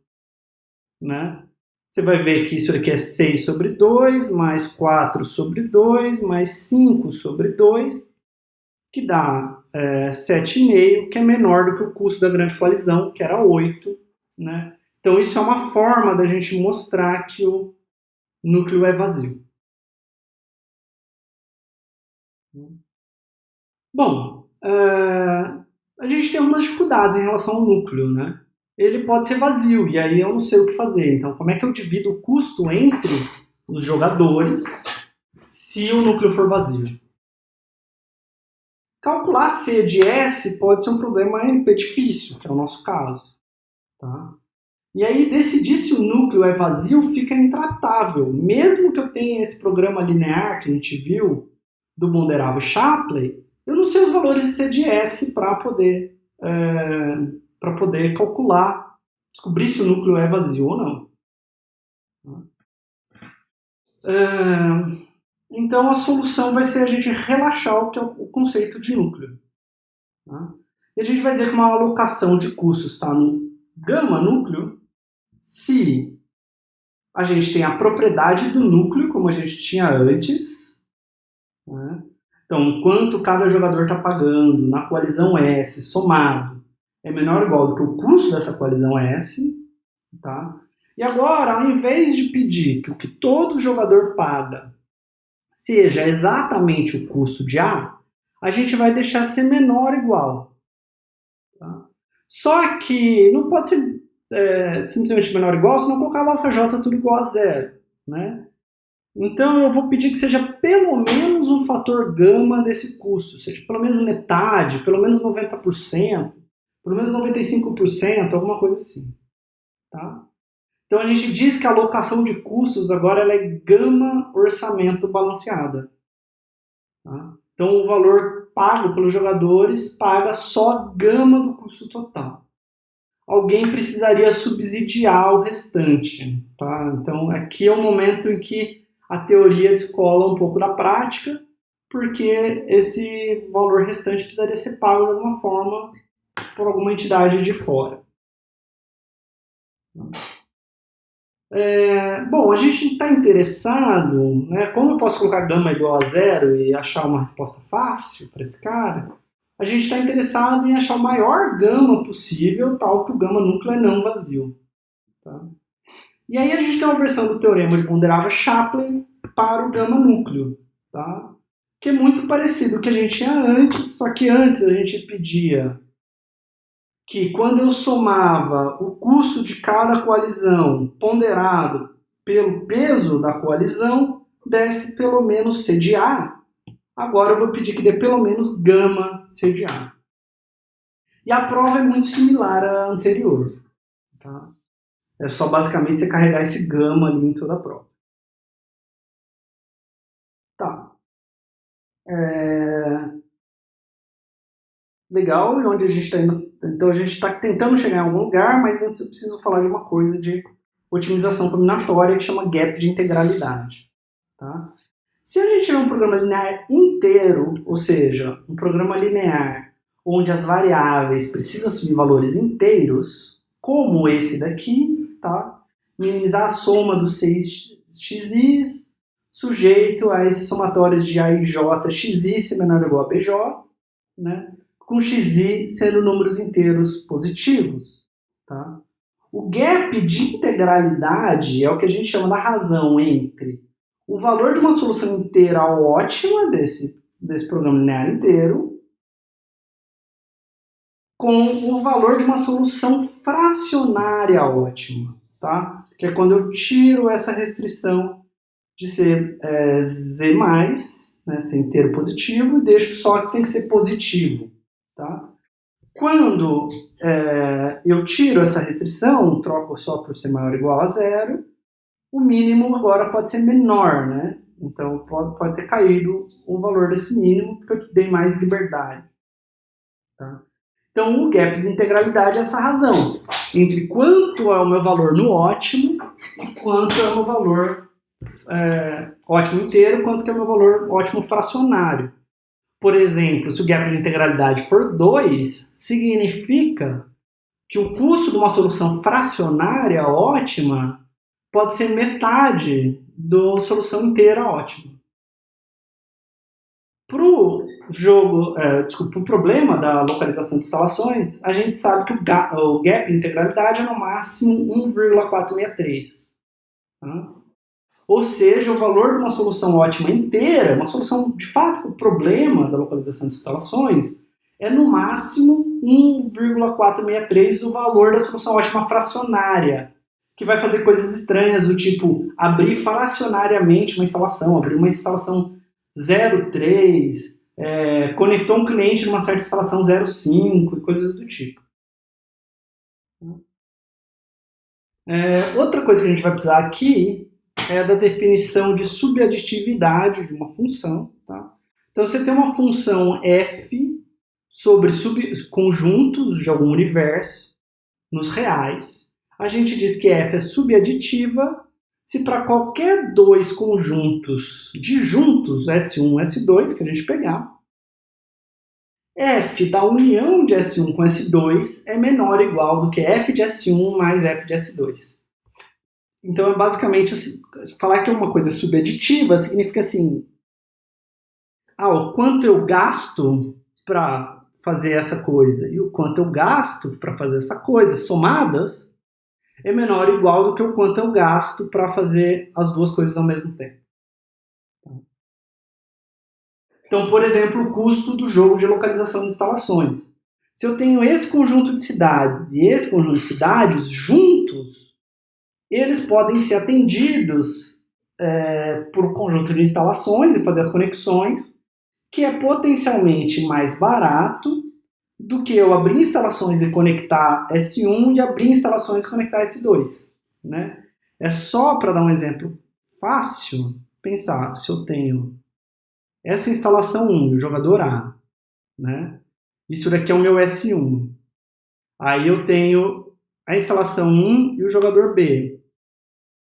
né, você vai ver que isso aqui é 6 sobre 2, mais 4 sobre 2, mais 5 sobre 2, que dá 7,5, que é menor do que o custo da grande coalizão, que era 8. Né? Então, isso é uma forma da gente mostrar que o núcleo é vazio. Bom, a gente tem algumas dificuldades em relação ao núcleo, né? Ele pode ser vazio, e aí eu não sei o que fazer. Então, como é que eu divido o custo entre os jogadores se o núcleo for vazio? Calcular C de S pode ser um problema difícil, que é o nosso caso. Tá? E aí, decidir se o núcleo é vazio fica intratável. Mesmo que eu tenha esse programa linear que a gente viu, do Bonderava e Shapley, eu não sei os valores de C de S para poder calcular, descobrir se o núcleo é vazio ou não. Então a solução vai ser a gente relaxar o que é o conceito de núcleo. Tá? E a gente vai dizer que uma alocação de custos está no gama núcleo se a gente tem a propriedade do núcleo, como a gente tinha antes. Né? Então, quanto cada jogador está pagando na coalizão S somado é menor ou igual do que o custo dessa coalizão S. Tá? E agora, ao invés de pedir que o que todo jogador paga seja exatamente o custo de A, a gente vai deixar ser menor ou igual. Tá? Só que não pode ser simplesmente menor ou igual, senão colocar o alfa-j tudo igual a zero. Né? Então eu vou pedir que seja pelo menos um fator gama desse custo, seja pelo menos metade, pelo menos 90%, pelo menos 95%, alguma coisa assim. Tá? Então a gente diz que a alocação de custos agora ela é gama orçamento balanceada. Tá? Então o valor pago pelos jogadores paga só gama do custo total. Alguém precisaria subsidiar o restante. Tá? Então aqui é o momento em que a teoria descola um pouco da prática, porque esse valor restante precisaria ser pago de alguma forma por alguma entidade de fora. Bom, a gente está interessado, né, como eu posso colocar gama igual a zero e achar uma resposta fácil para esse cara, a gente está interessado em achar o maior gama possível, tal que o gama núcleo é não vazio. Tá? E aí a gente tem uma versão do teorema de Bonderava-Shapley para o gama núcleo, tá? Que é muito parecido com o que a gente tinha antes, só que antes a gente pedia que quando eu somava o custo de cada coalizão ponderado pelo peso da coalizão, desse pelo menos C de A. Agora eu vou pedir que dê pelo menos gama C de A. E a prova é muito similar à anterior. Tá? É só basicamente você carregar esse gama ali em toda a prova. Tá. Legal, e onde a gente está indo. Então a gente está tentando chegar em algum lugar, mas antes eu preciso falar de uma coisa de otimização combinatória que chama gap de integralidade. Tá? Se a gente tiver um programa linear inteiro, ou seja, um programa linear onde as variáveis precisam assumir valores inteiros, como esse daqui, tá? minimizar a soma dos 6xis sujeito a esses somatórios de A e J, xi ser menor ou igual a bj, né? Com xi sendo números inteiros positivos. Tá? O gap de integralidade é o que a gente chama da razão entre o valor de uma solução inteira ótima desse programa linear inteiro com o valor de uma solução fracionária ótima, tá? Que é quando eu tiro essa restrição de ser z+, né, ser inteiro positivo, e deixo só que tem que ser positivo, tá? Quando eu tiro essa restrição, troco só por ser maior ou igual a zero, o mínimo agora pode ser menor, né? Então pode ter caído o valor desse mínimo, porque eu dei mais liberdade. Tá? Então o gap de integralidade é essa razão entre quanto é o meu valor no ótimo e quanto é o meu valor ótimo inteiro, quanto que é o meu valor ótimo fracionário. Por exemplo, se o gap de integralidade for 2, significa que o custo de uma solução fracionária ótima pode ser metade da solução inteira ótima. Para o problema da localização de instalações, a gente sabe que o gap de integralidade é no máximo 1,463. Tá? Ou seja, o valor de uma solução ótima inteira, uma solução de fato para o problema da localização de instalações, é no máximo 1,463 do valor da solução ótima fracionária, que vai fazer coisas estranhas do tipo abrir fracionariamente uma instalação, abrir uma instalação 0,3, conectou um cliente numa certa instalação 0,5 e coisas do tipo. Outra coisa que a gente vai precisar aqui é da definição de subaditividade de uma função. Tá? Então você tem uma função f sobre conjuntos de algum universo nos reais. A gente diz que f é subaditiva se para qualquer dois conjuntos disjuntos, S1 e S2, que a gente pegar, f da união de S1 com S2 é menor ou igual do que f de S1 mais f de S2. Então, é basicamente, falar que uma coisa é subaditiva significa assim, o quanto eu gasto para fazer essa coisa e o quanto eu gasto para fazer essa coisa, somadas, é menor ou igual do que o quanto eu gasto para fazer as duas coisas ao mesmo tempo. Então, por exemplo, o custo do jogo de localização de instalações. Se eu tenho esse conjunto de cidades e esse conjunto de cidades juntos, eles podem ser atendidos por um conjunto de instalações e fazer as conexões, que é potencialmente mais barato do que eu abrir instalações e conectar S1 e abrir instalações e conectar S2. Né? É só para dar um exemplo fácil, pensar, se eu tenho essa instalação 1, o jogador A, né? Isso daqui é o meu S1. Aí eu tenho a instalação 1 e o jogador B.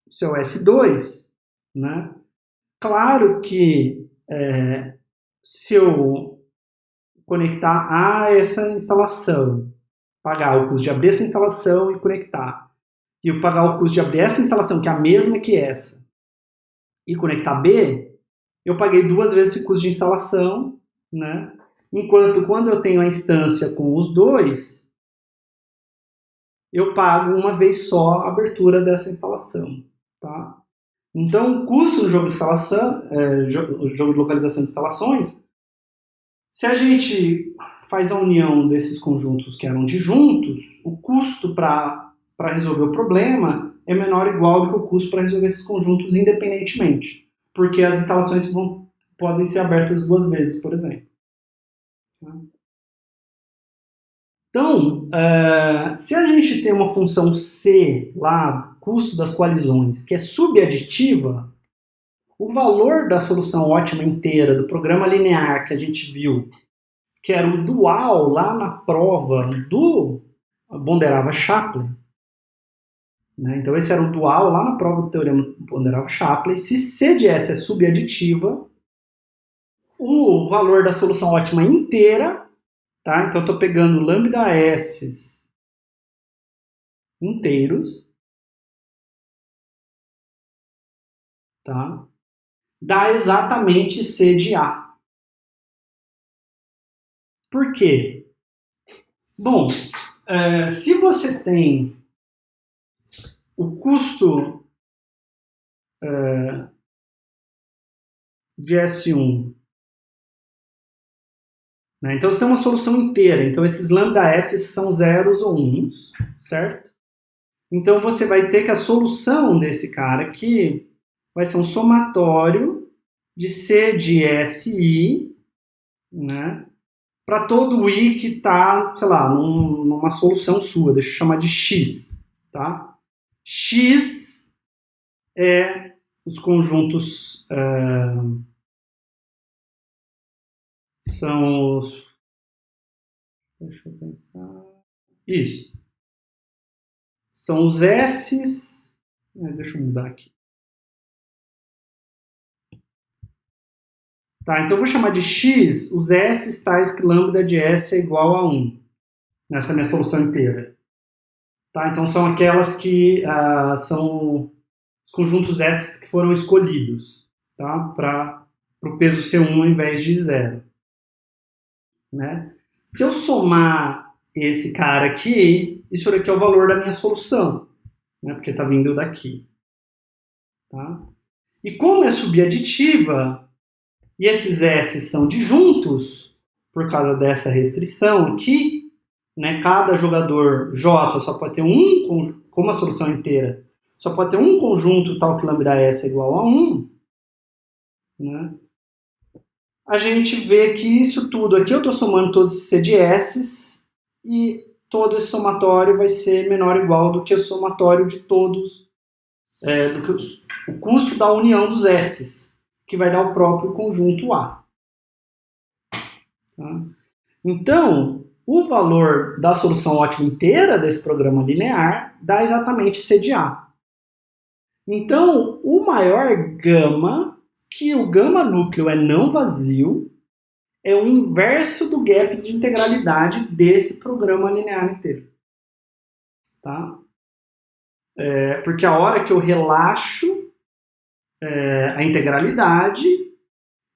Isso é o S2, né? Claro que se eu conectar a essa instalação, pagar o custo de abrir essa instalação e conectar, e eu pagar o custo de abrir essa instalação, que é a mesma que essa, e conectar B, eu paguei 2 vezes esse custo de instalação, né? Enquanto quando eu tenho a instância com os dois, eu pago uma vez só a abertura dessa instalação. Tá? Então, o custo no jogo de instalação, jogo de localização de instalações, se a gente faz a união desses conjuntos que eram disjuntos, o custo para resolver o problema é menor ou igual do que o custo para resolver esses conjuntos independentemente, porque as instalações podem ser abertas 2 vezes, por exemplo. Então, se a gente tem uma função C lá, custo das coalizões, que é subaditiva, o valor da solução ótima inteira do programa linear que a gente viu, que era o dual lá na prova do Bonderava-Shapley, né? Então esse era o dual lá na prova do teorema Bonderava-Shapley. Se C de S é subaditiva, o valor da solução ótima inteira, tá? Então eu estou pegando lambda S inteiros tá? Dá exatamente C de A. Por quê? Bom, se você tem o custo de S1, né? Então você tem uma solução inteira, então esses lambda S são zeros ou uns, certo? Então você vai ter que a solução desse cara aqui vai ser um somatório de C de SI, né? Para todo I que está, sei lá, numa solução sua, deixa eu chamar de X, tá? X é os conjuntos, são os... Deixa eu pensar... Isso. São os S's... deixa eu mudar aqui. Tá, então eu vou chamar de X os S tais que lambda de S é igual a 1. Nessa minha solução inteira. Tá, então são aquelas que são os conjuntos S que foram escolhidos, tá, para o peso ser 1 ao invés de 0. Né? Se eu somar esse cara aqui, isso daqui é o valor da minha solução, né, porque está vindo daqui. Tá? E como é subaditiva, e esses S são disjuntos, por causa dessa restrição aqui, né, cada jogador J só pode ter como a solução inteira, só pode ter um conjunto tal que lambda S é igual a 1, né, a gente vê que isso tudo aqui, eu estou somando todos esses C de S e todo esse somatório vai ser menor ou igual do que o somatório de todos, do que o custo da união dos S, que vai dar o próprio conjunto A. Tá? Então, o valor da solução ótima inteira desse programa linear dá exatamente C de A. Então, o maior gama, que o gama núcleo é não vazio, é o inverso do gap de integralidade desse programa linear inteiro. Tá? Porque a hora que eu relaxo a integralidade,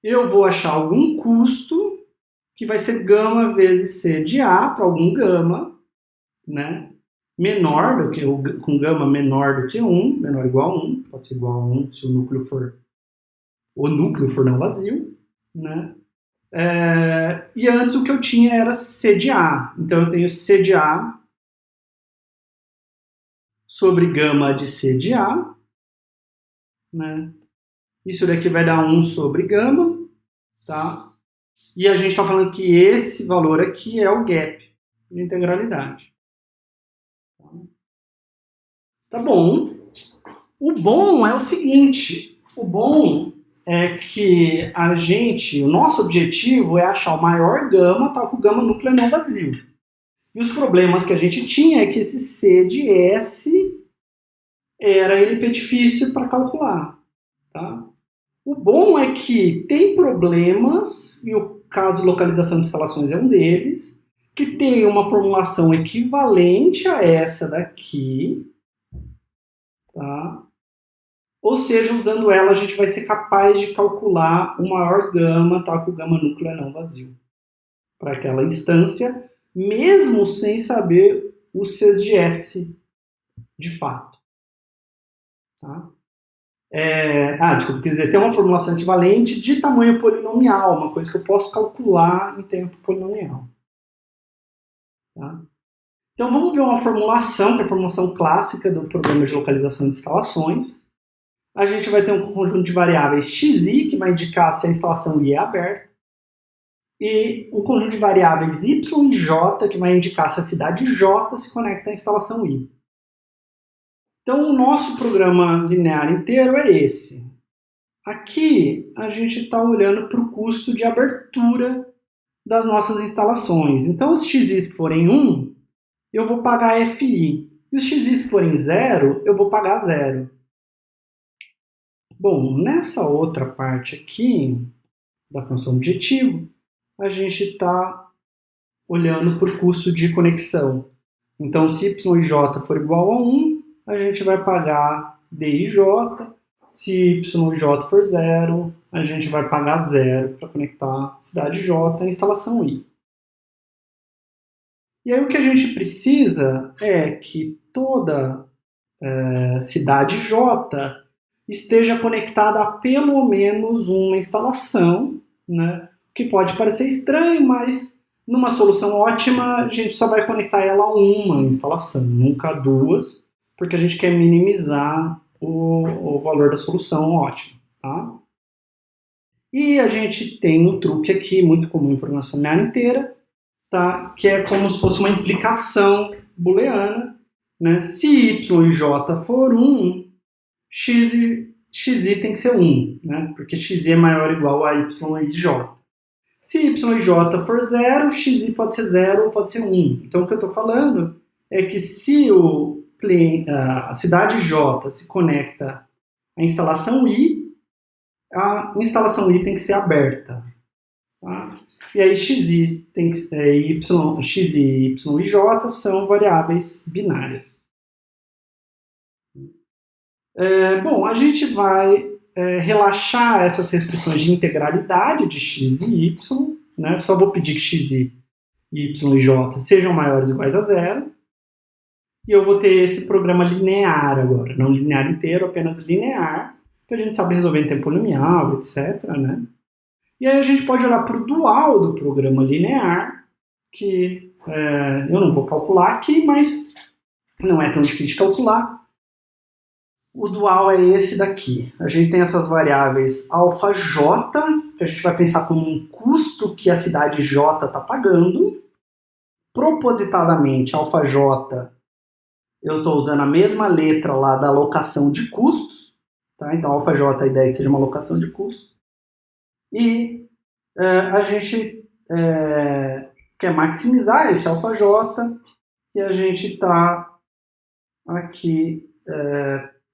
eu vou achar algum custo que vai ser gama vezes C de A para algum gama, né? Menor do que com gama menor do que 1, menor ou igual a 1, pode ser igual a 1 se o núcleo for não vazio, né? E antes o que eu tinha era C de A, então eu tenho C de A sobre gama de C de A, né? Isso daqui vai dar 1 sobre gama, tá? E a gente está falando que esse valor aqui é o gap de integralidade. Tá bom. O bom é o seguinte, o bom é que o nosso objetivo é achar o maior gama, tal que o gama núcleo é não vazio. E os problemas que a gente tinha é que esse C de S era LP difícil para calcular. Tá? O bom é que tem problemas, e o caso de localização de instalações é um deles, que tem uma formulação equivalente a essa daqui, tá? Ou seja, usando ela a gente vai ser capaz de calcular o maior gama, tal que o gama núcleo é não vazio, para aquela instância, mesmo sem saber os Cs de S de fato. Tá? Desculpa, quer dizer, tem uma formulação equivalente de tamanho polinomial, uma coisa que eu posso calcular em tempo polinomial. Tá? Então vamos ver uma formulação, que é a formulação clássica do problema de localização de instalações. A gente vai ter um conjunto de variáveis xi, que vai indicar se a instalação I é aberta, e um conjunto de variáveis y e j, que vai indicar se a cidade J se conecta à instalação I. Então, o nosso programa linear inteiro é esse. Aqui, a gente está olhando para o custo de abertura das nossas instalações. Então, os xis que forem 1, eu vou pagar FI. E os xis que forem 0, eu vou pagar 0. Bom, nessa outra parte aqui, da função objetivo, a gente está olhando para o custo de conexão. Então, se y e j for igual a 1, a gente vai pagar DIJ. Se Y e J for 0, a gente vai pagar 0 para conectar cidade J à instalação I. E aí o que a gente precisa é que toda cidade J esteja conectada a pelo menos uma instalação, né? Que pode parecer estranho, mas numa solução ótima a gente só vai conectar ela a uma instalação, nunca a duas, porque a gente quer minimizar o valor da solução ótima. Tá? E a gente tem um truque aqui, muito comum em programação linear inteira, tá? Que é como se fosse uma implicação booleana. Né? Se y e j for 1, xi tem que ser 1, né? Porque xi é maior ou igual a y e j. Se y e j for 0, xi pode ser 0 ou pode ser 1. Então o que eu estou falando é que se a cidade j se conecta à instalação i, a instalação i tem que ser aberta. Tá? E aí xi e j são variáveis binárias. Bom, a gente vai relaxar essas restrições de integralidade de x e y, né? Só vou pedir que x e y e j sejam maiores ou iguais a 0, e eu vou ter esse programa linear agora, não linear inteiro, apenas linear, que a gente sabe resolver em tempo linear, etc. Né? E aí a gente pode olhar para o dual do programa linear, que eu não vou calcular aqui, mas não é tão difícil de calcular. O dual é esse daqui. A gente tem essas variáveis αj, que a gente vai pensar como um custo que a cidade J está pagando. Propositadamente, αj, eu estou usando a mesma letra lá da alocação de custos. Tá? Então, αj, a ideia é que seja uma alocação de custos. E a gente quer maximizar esse αj e a gente está aqui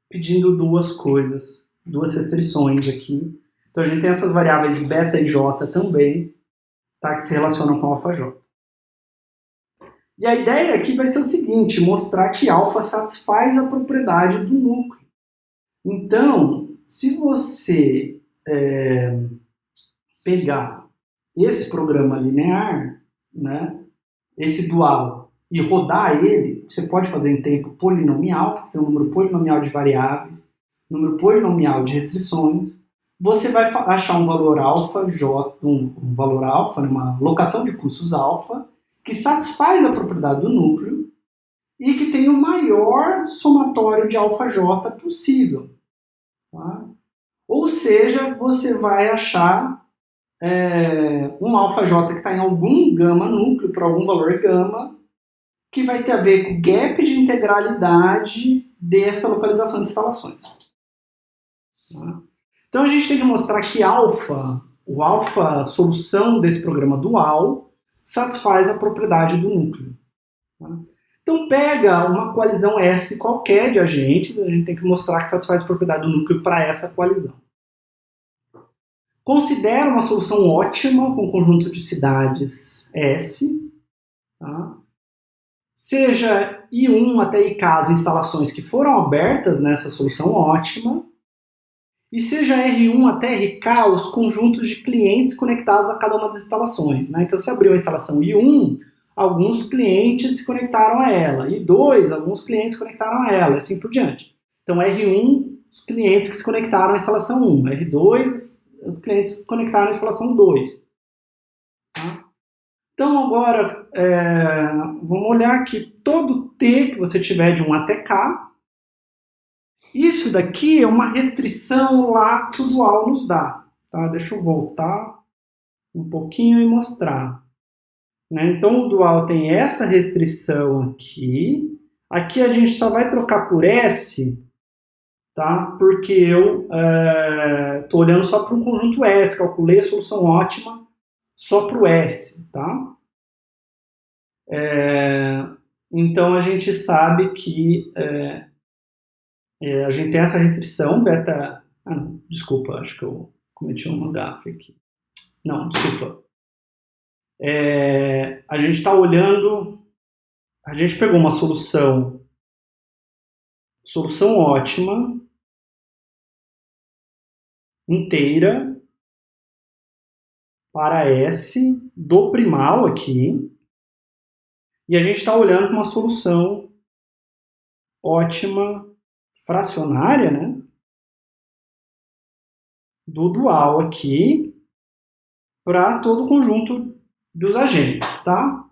pedindo duas coisas, duas restrições aqui. Então a gente tem essas variáveis beta e j também, tá, que se relacionam com αj. E a ideia aqui vai ser o seguinte, mostrar que alfa satisfaz a propriedade do núcleo. Então, se você pegar esse programa linear, né, esse dual, e rodar ele, você pode fazer em tempo polinomial, você tem um número polinomial de variáveis, número polinomial de restrições, você vai achar um valor alfa, um valor alfa, uma locação de custos alfa, que satisfaz a propriedade do núcleo e que tem o maior somatório de αj possível. Tá? Ou seja, você vai achar um αj que está em algum gama núcleo, por algum valor gama, que vai ter a ver com o gap de integralidade dessa localização de instalações. Tá? Então a gente tem que mostrar que o alfa solução desse programa dual, satisfaz a propriedade do núcleo. Tá? Então pega uma coalizão S qualquer de agentes, a gente tem que mostrar que satisfaz a propriedade do núcleo para essa coalizão. Considera uma solução ótima com um conjunto de cidades S, tá? Seja I1 até IK as instalações que foram abertas nessa solução ótima, e seja R1 até RK os conjuntos de clientes conectados a cada uma das instalações. Né? Então, se abriu a instalação I1, alguns clientes se conectaram a ela, I2, alguns clientes se conectaram a ela, e assim por diante. Então, R1, os clientes que se conectaram à instalação 1, R2, os clientes que se conectaram à instalação 2. Tá? Então, agora, vamos olhar aqui todo T que você tiver de 1 até K. Isso daqui é uma restrição lá que o dual nos dá. Tá? Deixa eu voltar um pouquinho e mostrar. Né? Então, o dual tem essa restrição aqui. Aqui a gente só vai trocar por S, tá? Porque eu estou olhando só para um conjunto S. Calculei a solução ótima só para o S, tá? Então a gente sabe que a gente tem essa restrição beta. Não, desculpa, acho que eu cometi uma gafe aqui. Não, desculpa. A gente está olhando. A gente pegou uma solução ótima, inteira para S do primal aqui. E a gente está olhando para uma solução ótima fracionária, né? Do dual aqui para todo o conjunto dos agentes, tá?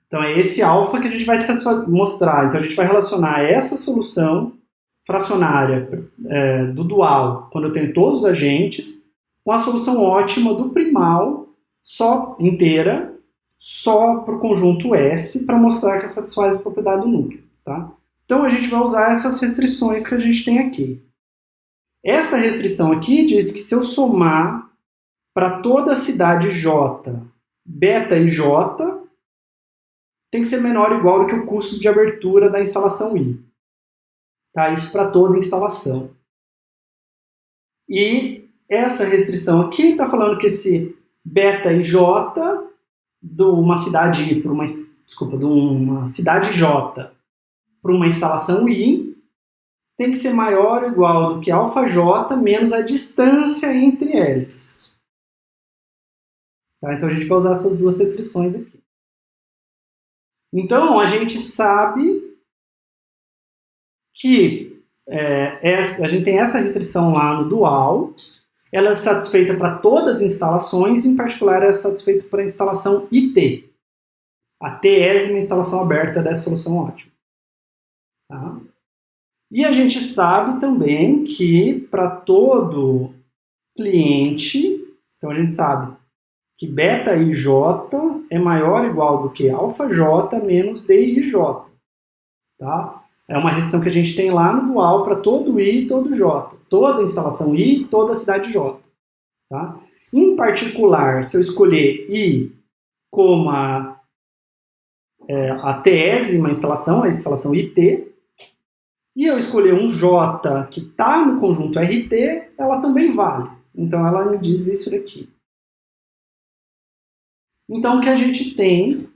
Então é esse alfa que a gente vai mostrar. Então a gente vai relacionar essa solução fracionária do dual, quando eu tenho todos os agentes, com a solução ótima do primal, só inteira, só para o conjunto S, para mostrar que satisfaz a propriedade do núcleo. Tá? Então a gente vai usar essas restrições que a gente tem aqui. Essa restrição aqui diz que se eu somar para toda a cidade J, beta e J, tem que ser menor ou igual do que o custo de abertura da instalação I. Tá? Isso para toda instalação. E essa restrição aqui está falando que esse beta e J de uma cidade I de uma cidade J para uma instalação I tem que ser maior ou igual do que alfa J menos a distância entre eles. Tá? Então a gente vai usar essas duas restrições aqui. Então a gente sabe que a gente tem essa restrição lá no dual, ela é satisfeita para todas as instalações, em particular ela é satisfeita para a instalação IT, a tésima instalação aberta dessa solução ótima. Tá? E a gente sabe também que para todo cliente, então a gente sabe que beta IJ é maior ou igual do que alfa J menos DIJ. Tá? É uma restrição que a gente tem lá no dual para todo I e todo J. Toda instalação I, toda cidade J. Tá? Em particular, se eu escolher I como a tésima instalação, a instalação IT, e eu escolher um J que está no conjunto RT, ela também vale. Então ela me diz isso daqui. Então o que a gente tem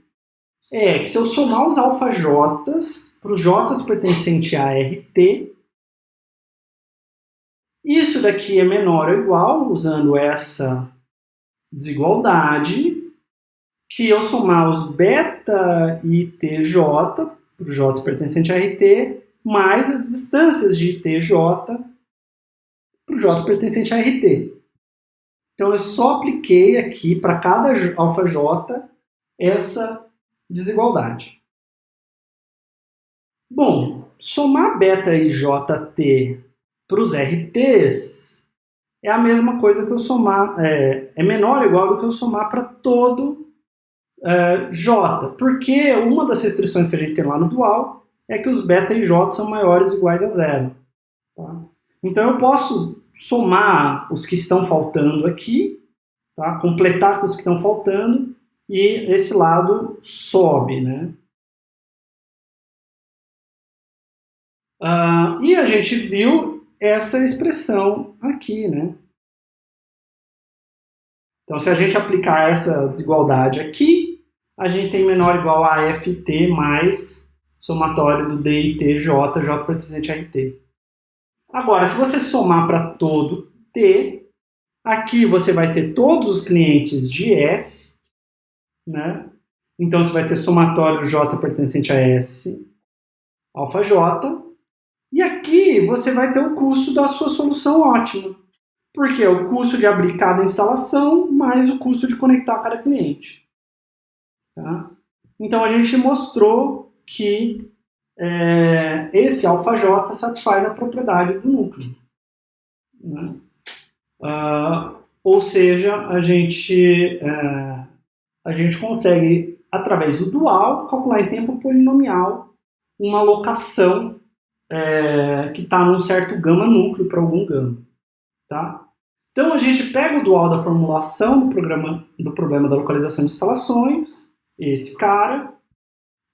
é que se eu somar os alfa J's para os J's pertencentes a RT, isso daqui é menor ou igual, usando essa desigualdade, que eu somar os beta e TJ para os J's pertencentes a RT, mais as distâncias de TJ para os J's pertencentes a RT. Então eu só apliquei aqui para cada alfa J essa desigualdade. Bom, somar beta e JT para os RTs é a mesma coisa que eu somar, é menor ou igual do que eu somar para todo J, porque uma das restrições que a gente tem lá no dual é que os beta e J são maiores ou iguais a zero. Tá? Então eu posso somar os que estão faltando aqui, tá? Completar com os que estão faltando, e esse lado sobe, né? E a gente viu essa expressão aqui, né? Então, se a gente aplicar essa desigualdade aqui, a gente tem menor ou igual a FT mais somatório do DIT J, J pertencente a RT. Agora, se você somar para todo T, aqui você vai ter todos os clientes de S, né? Então você vai ter somatório J pertencente a S, alfa J, e aqui você vai ter o custo da sua solução ótima, porque é o custo de abrir cada instalação mais o custo de conectar cada cliente. Tá? Então a gente mostrou que esse alfa J satisfaz a propriedade do núcleo. Né? Ou seja, a gente consegue, através do dual, calcular em tempo polinomial uma locação que está num certo gama núcleo para algum gama. Tá? Então a gente pega o dual da formulação do problema da localização de instalações, esse cara,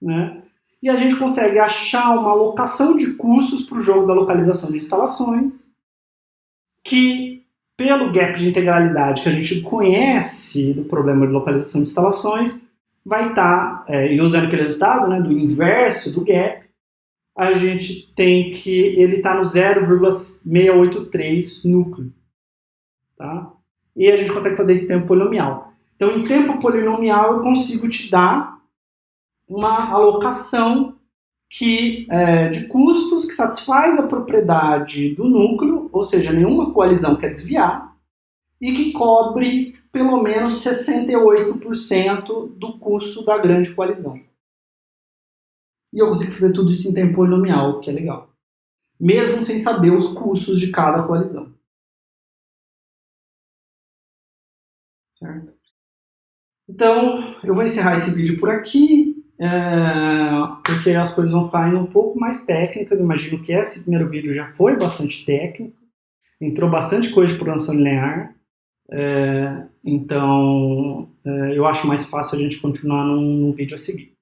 né? E a gente consegue achar uma alocação de custos para o jogo da localização de instalações, que, pelo gap de integralidade que a gente conhece do problema de localização de instalações, vai estar, e usando aquele resultado, né, do inverso do gap, a gente tem que ele está no 0,683 núcleo. tá? E a gente consegue fazer isso em tempo polinomial. Então, em tempo polinomial, eu consigo te dar uma alocação de custos que satisfaz a propriedade do núcleo, ou seja, nenhuma coalizão quer desviar, e que cobre pelo menos 68% do custo da grande coalizão. E eu consigo fazer tudo isso em tempo polinomial, o que é legal. Mesmo sem saber os custos de cada coalizão. Certo? Então, eu vou encerrar esse vídeo por aqui, porque as coisas vão ficar ainda um pouco mais técnicas. Eu imagino que esse primeiro vídeo já foi bastante técnico, entrou bastante coisa de programação linear, então eu acho mais fácil a gente continuar num vídeo a seguir.